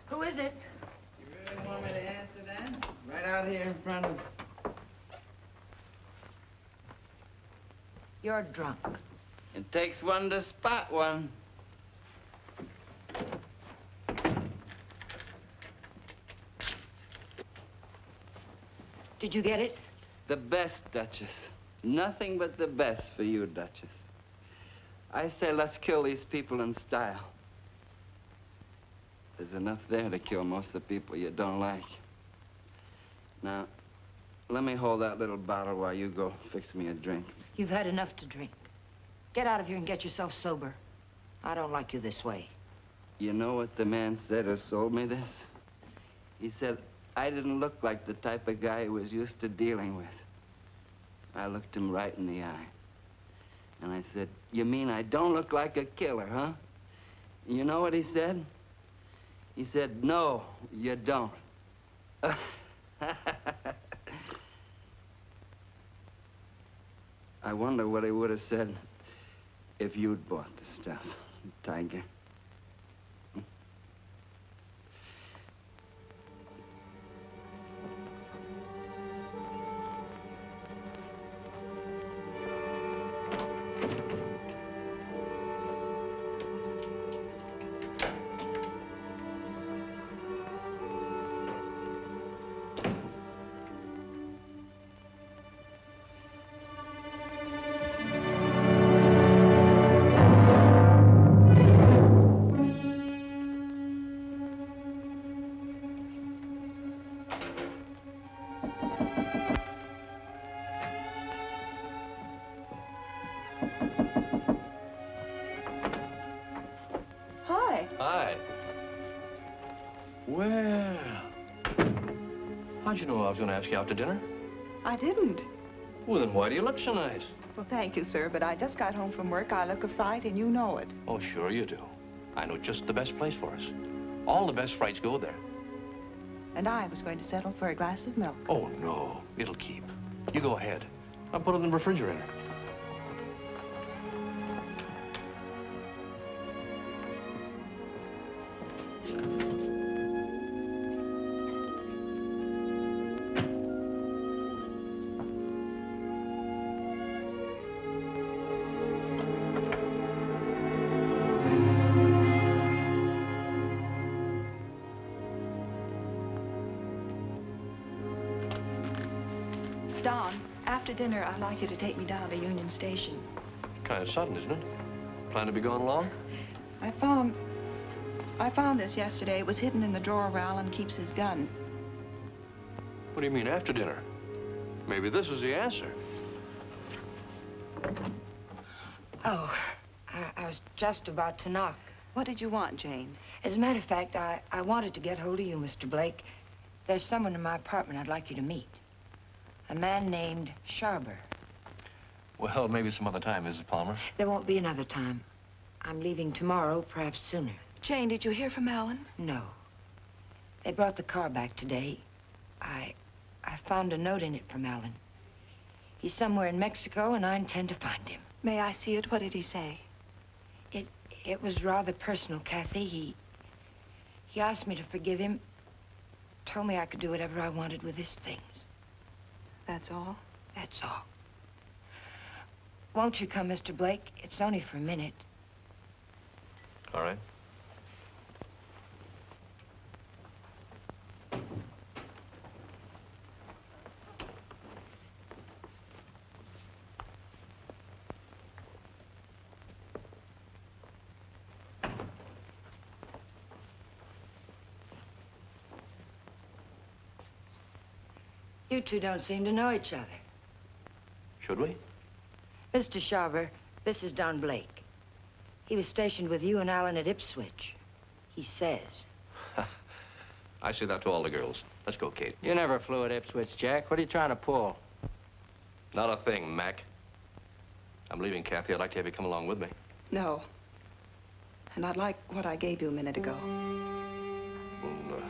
Who is it? You really want me to answer that? Right out here in front of... You're drunk. It takes one to spot one. Did you get it? The best, Duchess. Nothing but the best for you, Duchess. I say let's kill these people in style. There's enough there to kill most of the people you don't like. Now, let me hold that little bottle while you go fix me a drink. You've had enough to drink. Get out of here and get yourself sober. I don't like you this way. You know what the man said who sold me this? He said I didn't look like the type of guy he was used to dealing with. I looked him right in the eye. And I said, you mean I don't look like a killer, huh? And you know what he said? He said, no, you don't. I wonder what he would have said if you'd bought the stuff, Tiger. Hi. Well, how'd you know I was going to ask you out to dinner? I didn't. Well, then why do you look so nice? Well, thank you, sir, but I just got home from work. I look a fright, and you know it. Oh, sure you do. I know just the best place for us. All the best frights go there. And I was going to settle for a glass of milk. Oh, no. It'll keep. You go ahead. I'll put it in the refrigerator. Don, After dinner, I'd like you to take me down to Union Station. Kind of sudden, isn't it? Plan to be gone long? I found this yesterday. It was hidden in the drawer where Alan keeps his gun. What do you mean, after dinner? Maybe this is the answer. Oh, I was just about to knock. What did you want, Jane? As a matter of fact, I wanted to get hold of you, Mr. Blake. There's someone in my apartment I'd like you to meet. A man named Sharber. Well, maybe some other time, Mrs. Palmer. There won't be another time. I'm leaving tomorrow, perhaps sooner. Jane, did you hear from Alan? No. They brought the car back today. I found a note in it from Alan. He's somewhere in Mexico, and I intend to find him. May I see it? What did he say? It was rather personal, Kathy. He asked me to forgive him. Told me I could do whatever I wanted with his things. That's all? That's all. Won't you come, Mr. Blake? It's only for a minute. All right. You two don't seem to know each other. Should we? Mr. Sharver, this is Don Blake. He was stationed with you and Alan at Ipswich. He says. I say that to all the girls. Let's go, Kate. You never flew at Ipswich, Jack. What are you trying to pull? Not a thing, Mac. I'm leaving, Kathy. I'd like to have you come along with me. No. And I'd like what I gave you a minute ago. Well,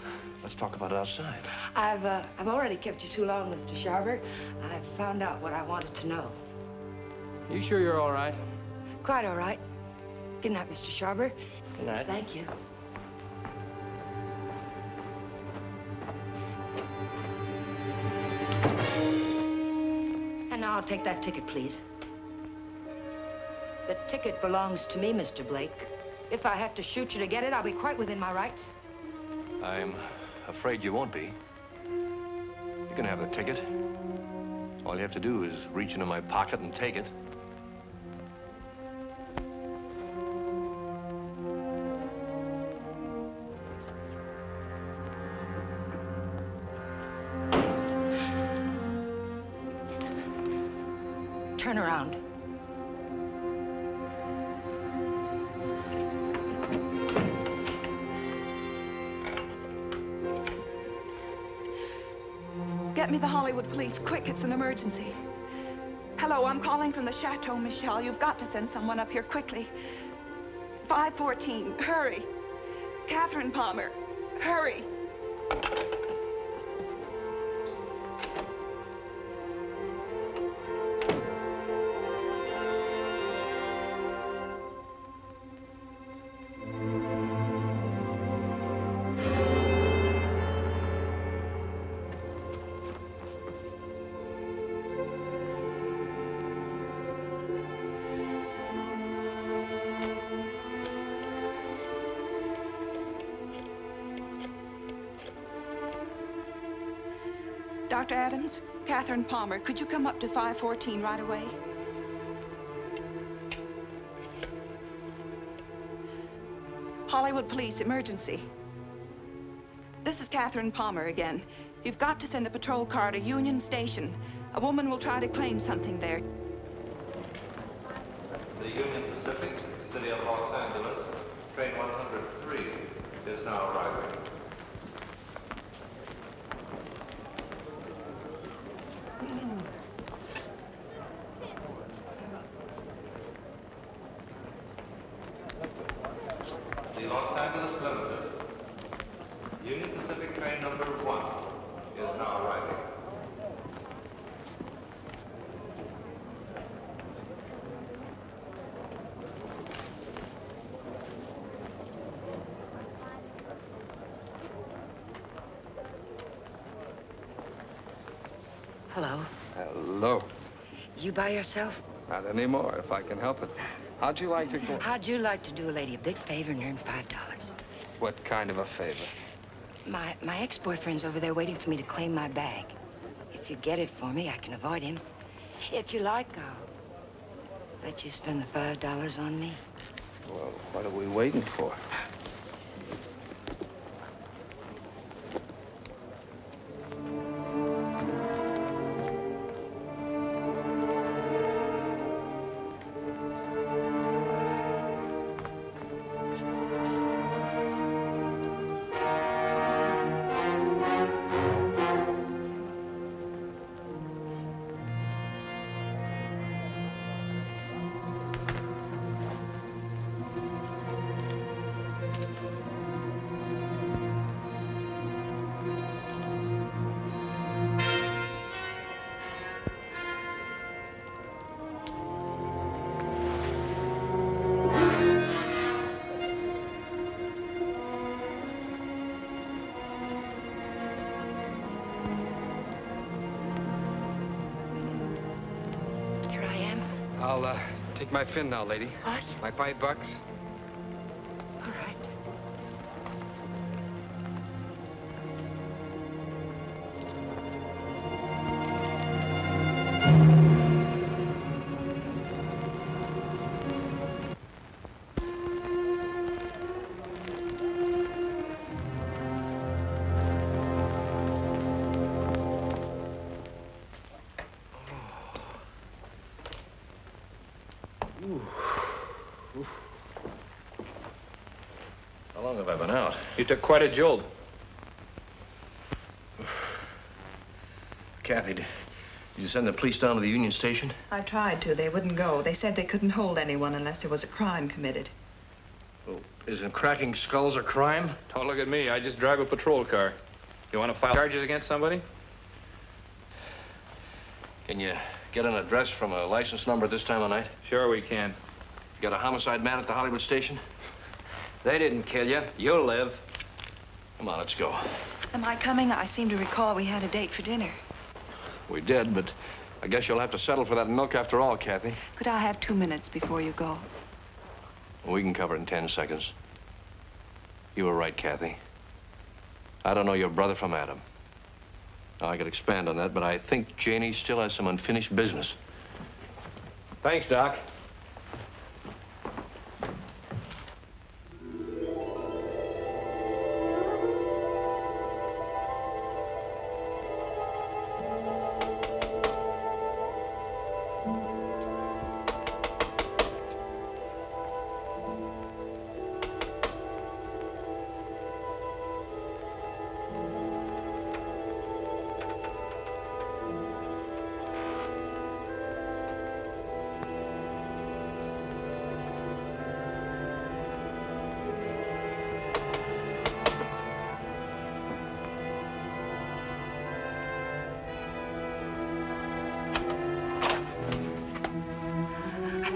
let's talk about it outside. I've already kept you too long, Mr. Sharver. I've found out what I wanted to know. You sure you're all right? Quite all right. Good night, Mr. Sharver. Good night. Thank you. And now I'll take that ticket, please. The ticket belongs to me, Mr. Blake. If I have to shoot you to get it, I'll be quite within my rights. I'm afraid you won't be. You can have the ticket. All you have to do is reach into my pocket and take it. Turn around. Get me the Hollywood police, quick, it's an emergency. Hello, I'm calling from the Chateau Michel. You've got to send someone up here quickly. 514, hurry. Catherine Palmer, hurry. Dr. Adams, Catherine Palmer, could you come up to 514 right away? Hollywood Police, emergency. This is Catherine Palmer again. You've got to send a patrol car to Union Station. A woman will try to claim something there. The Union Pacific, City of Los Angeles, train 103 is now arriving. The Los Angeles Limited, Union Pacific train number 1 is now arriving. Hello. Hello. You by yourself? Not anymore, if I can help it. How'd you like to go? How'd you like to do a lady a big favor and earn $5? What kind of a favor? My ex-boyfriend's over there waiting for me to claim my bag. If you get it for me, I can avoid him. If you like, I'll let you spend the $5 on me. Well, what are we waiting for? I'll take my fin now, lady. What? My $5. All right. How long have I been out? You took quite a jolt. Kathy, did you send the police down to the Union Station? I tried to. They wouldn't go. They said they couldn't hold anyone unless there was a crime committed. Well, isn't cracking skulls a crime? Don't look at me. I just drive a patrol car. You want to file charges against somebody? Can you get an address from a license number at this time of night? Sure we can. You got a homicide man at the Hollywood station? They didn't kill you. You'll live. Come on, let's go. Am I coming? I seem to recall we had a date for dinner. We did, but I guess you'll have to settle for that milk after all, Kathy. Could I have 2 minutes before you go? We can cover it in 10 seconds. You were right, Kathy. I don't know your brother from Adam. Now, I could expand on that, but I think Janie still has some unfinished business. Thanks, Doc.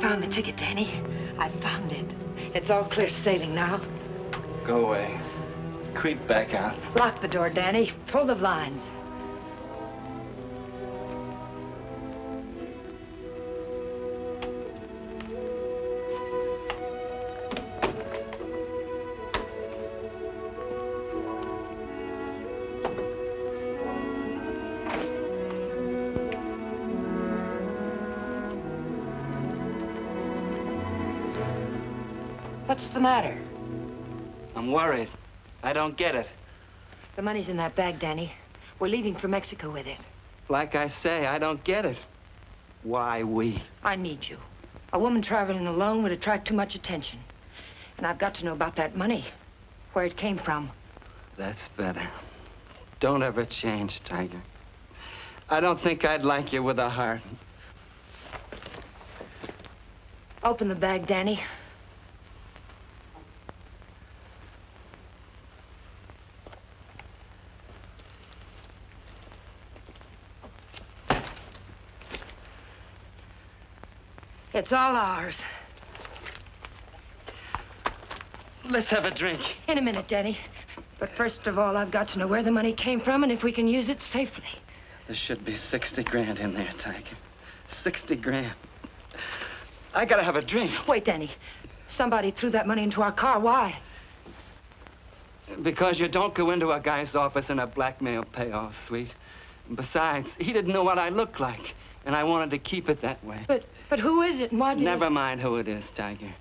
Found the ticket, Danny. I found it. It's all clear sailing now. Go away. Creep back out. Lock the door, Danny. Pull the blinds. What's the matter? I'm worried. I don't get it. The money's in that bag, Danny. We're leaving for Mexico with it. Like I say, I don't get it. Why we? I need you. A woman traveling alone would attract too much attention. And I've got to know about that money. Where it came from. That's better. Don't ever change, Tiger. I don't think I'd like you with a heart. Open the bag, Danny. It's all ours. Let's have a drink. In a minute, Danny. But first of all, I've got to know where the money came from and if we can use it safely. There should be 60 grand in there, Tiger. 60 grand. I gotta have a drink. Wait, Danny. Somebody threw that money into our car. Why? Because you don't go into a guy's office in a blackmail payoff suite. Besides, he didn't know what I looked like. And I wanted to keep it that way. But who is it and why did Never mind who it is, Tiger.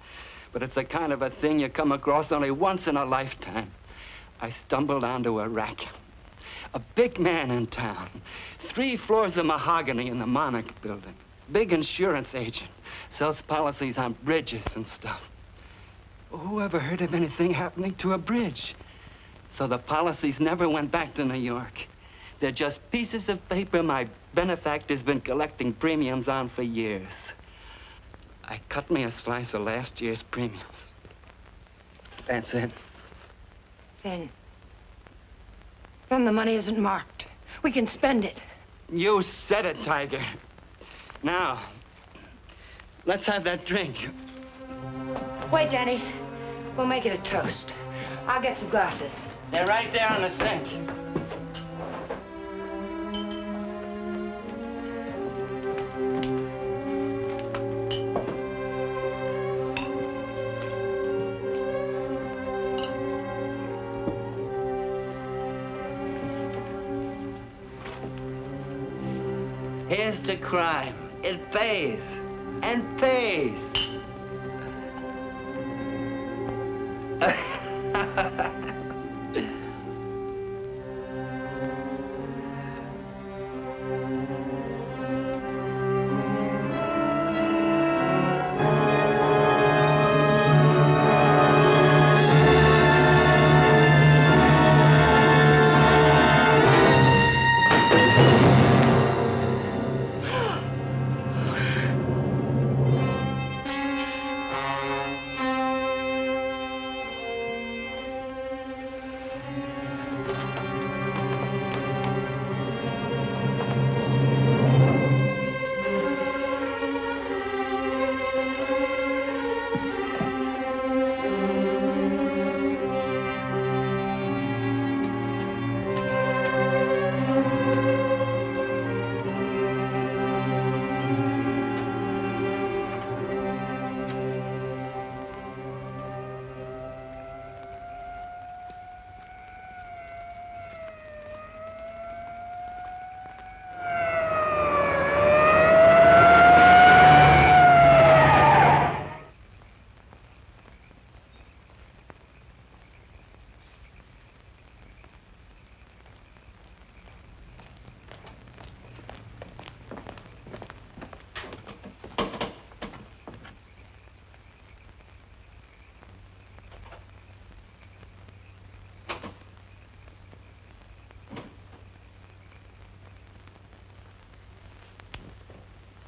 But it's the kind of a thing you come across only once in a lifetime. I stumbled onto a rack. A big man in town. 3 floors of mahogany in the Monarch building. Big insurance agent. Sells policies on bridges and stuff. Who ever heard of anything happening to a bridge? So the policies never went back to New York. They're just pieces of paper my benefactor's been collecting premiums on for years. I cut me a slice of last year's premiums. That's it. Then the money isn't marked. We can spend it. You said it, Tiger. Now, let's have that drink. Wait, Danny. We'll make it a toast. I'll get some glasses. They're right there on the sink. Here's to crime. It pays. And pays.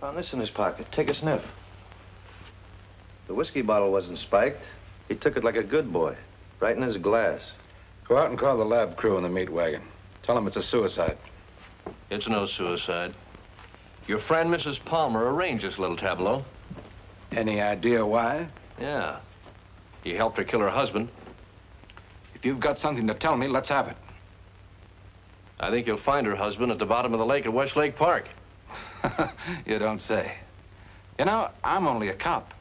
Found this in his pocket. Take a sniff. The whiskey bottle wasn't spiked. He took it like a good boy, right in his glass. Go out and call the lab crew in the meat wagon. Tell them it's a suicide. It's no suicide. Your friend, Mrs. Palmer, arranged this little tableau. Any idea why? Yeah. He helped her kill her husband. If you've got something to tell me, let's have it. I think you'll find her husband at the bottom of the lake at Westlake Park. You don't say. You know, I'm only a cop.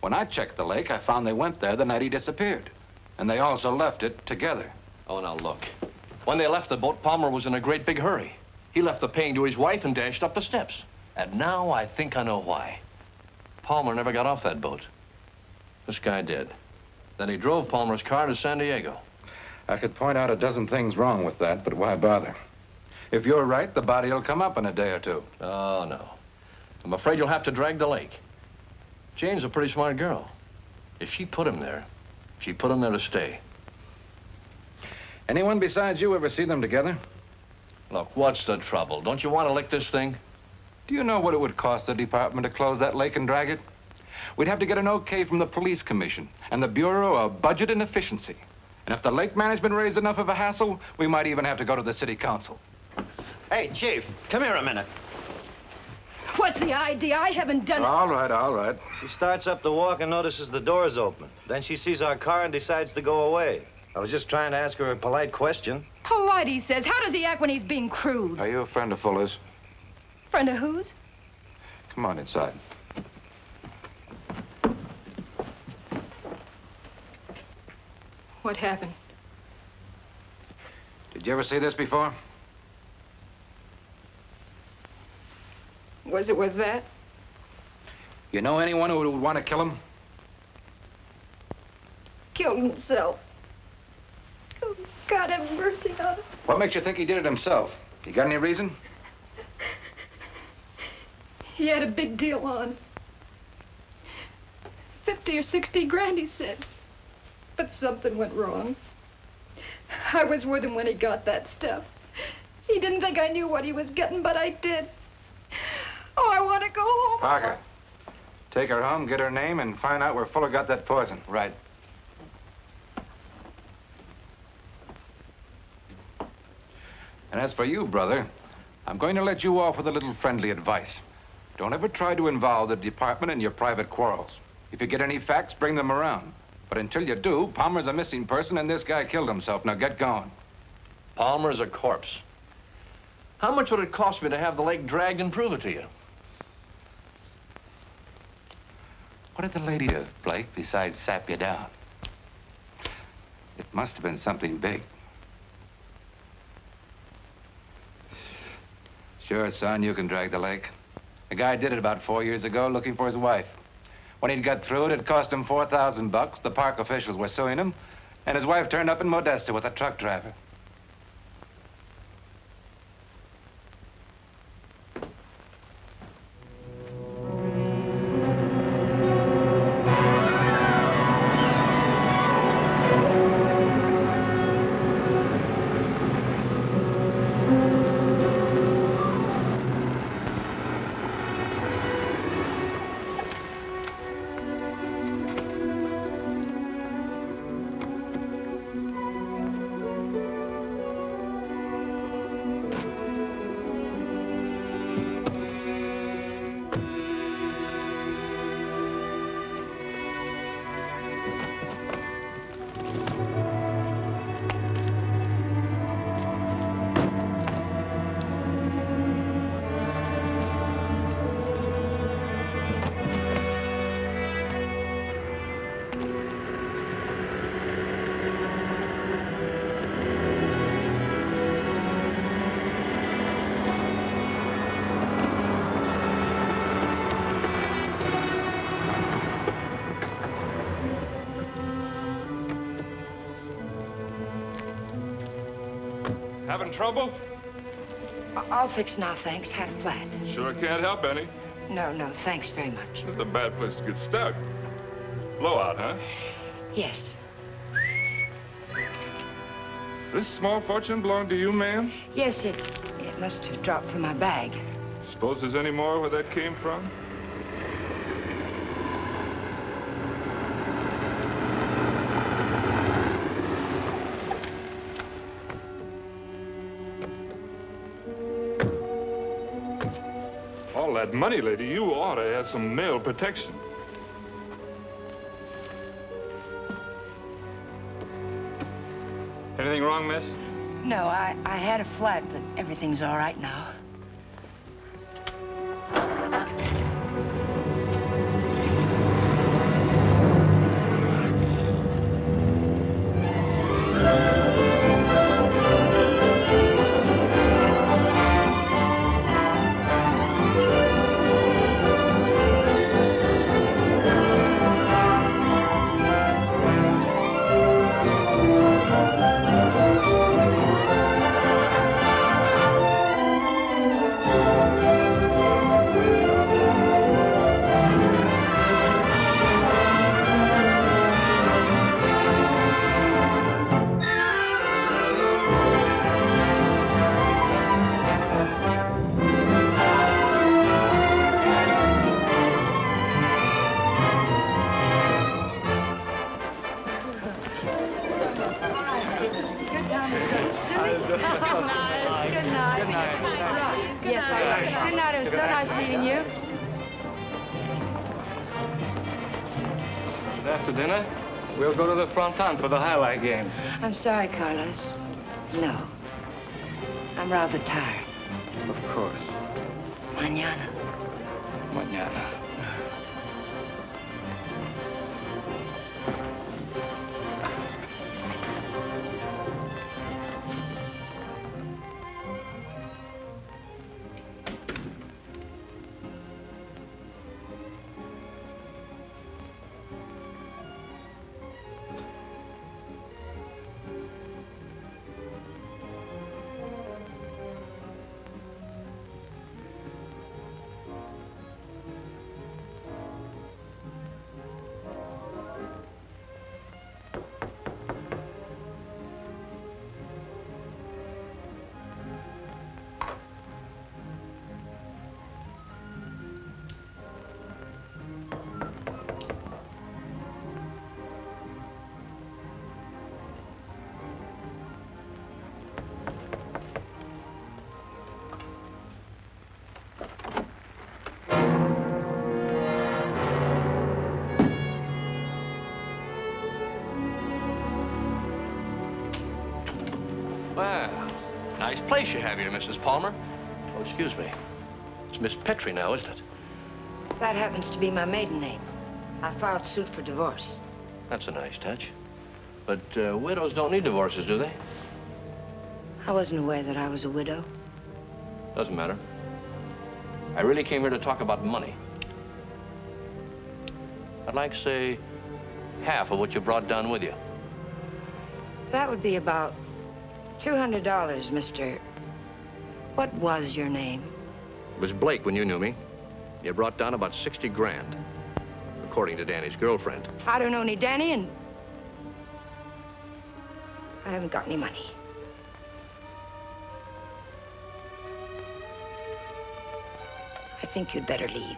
When I checked the lake, I found they went there the night he disappeared. And they also left it together. Oh, now look. When they left the boat, Palmer was in a great big hurry. He left the pane to his wife and dashed up the steps. And now I think I know why. Palmer never got off that boat. This guy did. Then he drove Palmer's car to San Diego. I could point out a dozen things wrong with that, but why bother? If you're right, the body will come up in a day or two. Oh, no. I'm afraid you'll have to drag the lake. Jane's a pretty smart girl. If she put him there, she put him there to stay. Anyone besides you ever see them together? Look, what's the trouble? Don't you want to lick this thing? Do you know what it would cost the department to close that lake and drag it? We'd have to get an okay from the police commission and the Bureau of Budget and Efficiency. And if the lake management raised enough of a hassle, we might even have to go to the city council. Hey, Chief, come here a minute. What's the idea? I haven't done it. All right, all right. She starts up to walk and notices the door's open. Then she sees our car and decides to go away. I was just trying to ask her a polite question. Polite, he says. How does he act when he's being crude? Are you a friend of Fuller's? Friend of whose? Come on inside. What happened? Did you ever see this before? Was it worth that? You know anyone who would want to kill him? Killed himself. Oh, God have mercy on him. What makes you think he did it himself? You got any reason? He had a big deal on. 50 or 60 grand, he said. But something went wrong. I was with him when he got that stuff. He didn't think I knew what he was getting, but I did. Oh, I want to go home. Parker, take her home, get her name, and find out where Fuller got that poison. Right. And as for you, brother, I'm going to let you off with a little friendly advice. Don't ever try to involve the department in your private quarrels. If you get any facts, bring them around. But until you do, Palmer's a missing person and this guy killed himself. Now get going. Palmer's a corpse. How much would it cost me to have the lake dragged and prove it to you? What did the lady do, Blake, besides sap you down? It must have been something big. Sure, son, you can drag the lake. A guy did it about 4 years ago looking for his wife. When he'd got through it cost him $4,000. The park officials were suing him, and his wife turned up in Modesto with a truck driver. Having trouble? I'll fix now, thanks. Had a flat. Sure can't help any. No, thanks very much. This is a bad place to get stuck. Blowout, huh? Yes. This small fortune belong to you, ma'am? Yes, it must have dropped from my bag. Suppose there's any more where that came from? All that money, lady, you ought to have some mail protection. Anything wrong, miss? No, I had a flat, but everything's all right now. After dinner, we'll go to the Fronton for the highlight game. I'm sorry, Carlos. No. I'm rather tired. Of course. Mañana. Mañana. Well, nice place you have here, Mrs. Palmer. Oh, excuse me. It's Miss Petrie now, isn't it? That happens to be my maiden name. I filed suit for divorce. That's a nice touch. But widows don't need divorces, do they? I wasn't aware that I was a widow. Doesn't matter. I really came here to talk about money. I'd like, say, half of what you brought down with you. That would be about $200, Mr. What was your name? It was Blake when you knew me. You brought down about 60 grand, according to Danny's girlfriend. I don't know any Danny, and I haven't got any money. I think you'd better leave.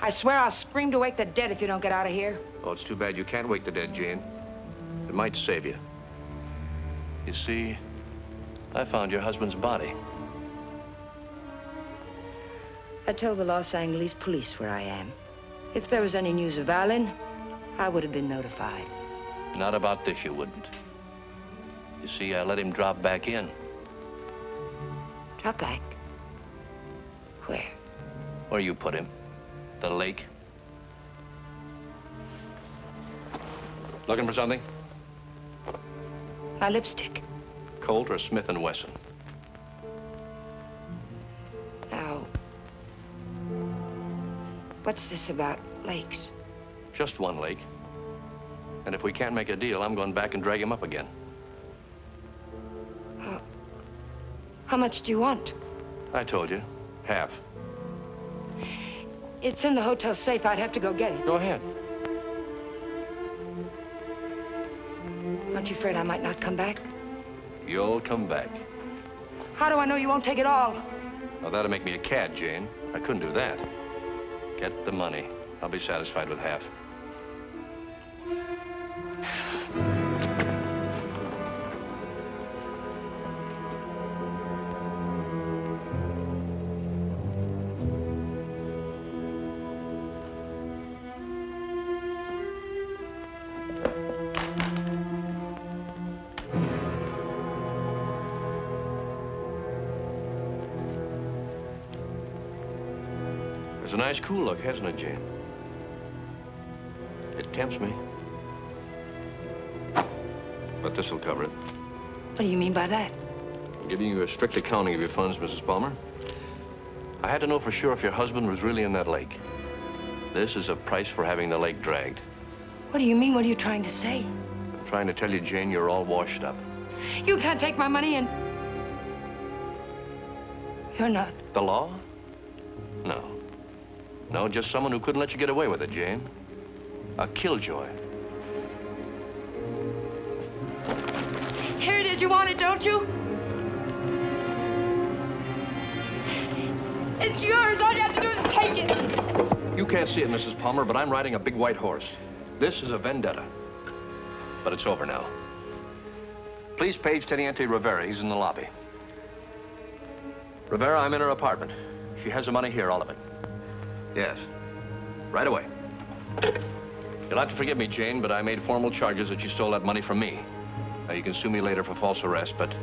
I swear I'll scream to wake the dead if you don't get out of here. Oh, it's too bad you can't wake the dead, Jane. It might save you. You see, I found your husband's body. I told the Los Angeles police where I am. If there was any news of Alan, I would have been notified. Not about this, you wouldn't. You see, I let him drop back in. Drop back? Where? Where you put him. The lake. Looking for something? My lipstick. Colt or Smith & Wesson? Now, what's this about lakes? Just one lake. And if we can't make a deal, I'm going back and drag him up again. How much do you want? I told you. Half. It's in the hotel safe. I'd have to go get it. Go ahead. Aren't you afraid I might not come back? You'll come back. How do I know you won't take it all? Now, that'll make me a cad, Jane. I couldn't do that. Get the money. I'll be satisfied with half. It's a nice cool look, hasn't it, Jane? It tempts me. But this'll cover it. What do you mean by that? I'm giving you a strict accounting of your funds, Mrs. Palmer. I had to know for sure if your husband was really in that lake. This is a price for having the lake dragged. What do you mean? What are you trying to say? I'm trying to tell you, Jane, you're all washed up. You can't take my money and... You're not. The law? No. No, just someone who couldn't let you get away with it, Jane. A killjoy. Here it is. You want it, don't you? It's yours. All you have to do is take it. You can't see it, Mrs. Palmer, but I'm riding a big white horse. This is a vendetta. But it's over now. Please page Teniente Rivera. He's in the lobby. Rivera, I'm in her apartment. She has the money here, all of it. Yes. Right away. You'll have to forgive me, Jane, but I made formal charges that you stole that money from me. Now, you can sue me later for false arrest, but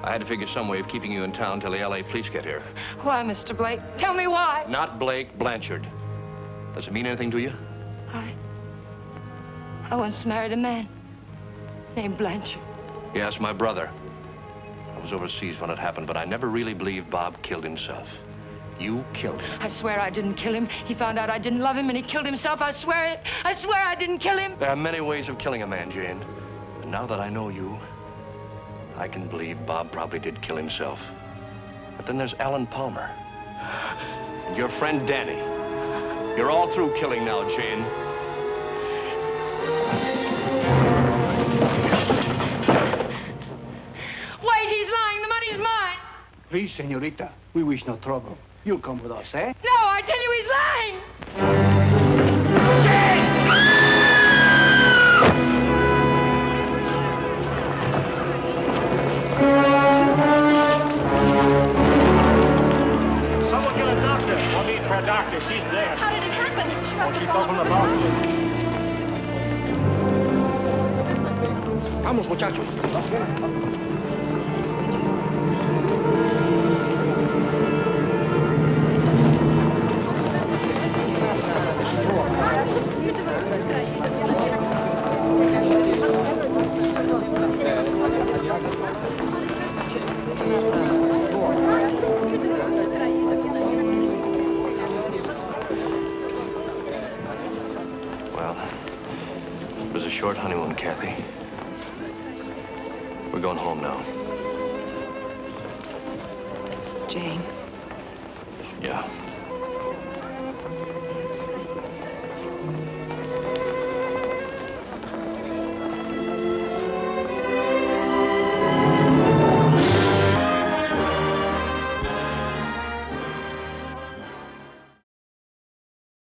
I had to figure some way of keeping you in town till the L.A. police get here. Why, Mr. Blake? Tell me why. Not Blake, Blanchard. Does it mean anything to you? I once married a man named Blanchard. Yes, my brother. I was overseas when it happened, but I never really believed Bob killed himself. You killed him. I swear I didn't kill him. He found out I didn't love him and he killed himself. I swear it. I swear I didn't kill him. There are many ways of killing a man, Jane. And now that I know you, I can believe Bob probably did kill himself. But then there's Alan Palmer. And your friend Danny. You're all through killing now, Jane. Wait, he's lying. The money's mine. Please, señorita. We wish no trouble. You'll come with us, eh? No, I tell you he's lying. Someone get a doctor. No need for a doctor. She's there. How did it happen? She must have She's fallen talking about. Vamos, muchachos. Well, it was a short honeymoon, Kathy. We're going home now. Jane. Yeah.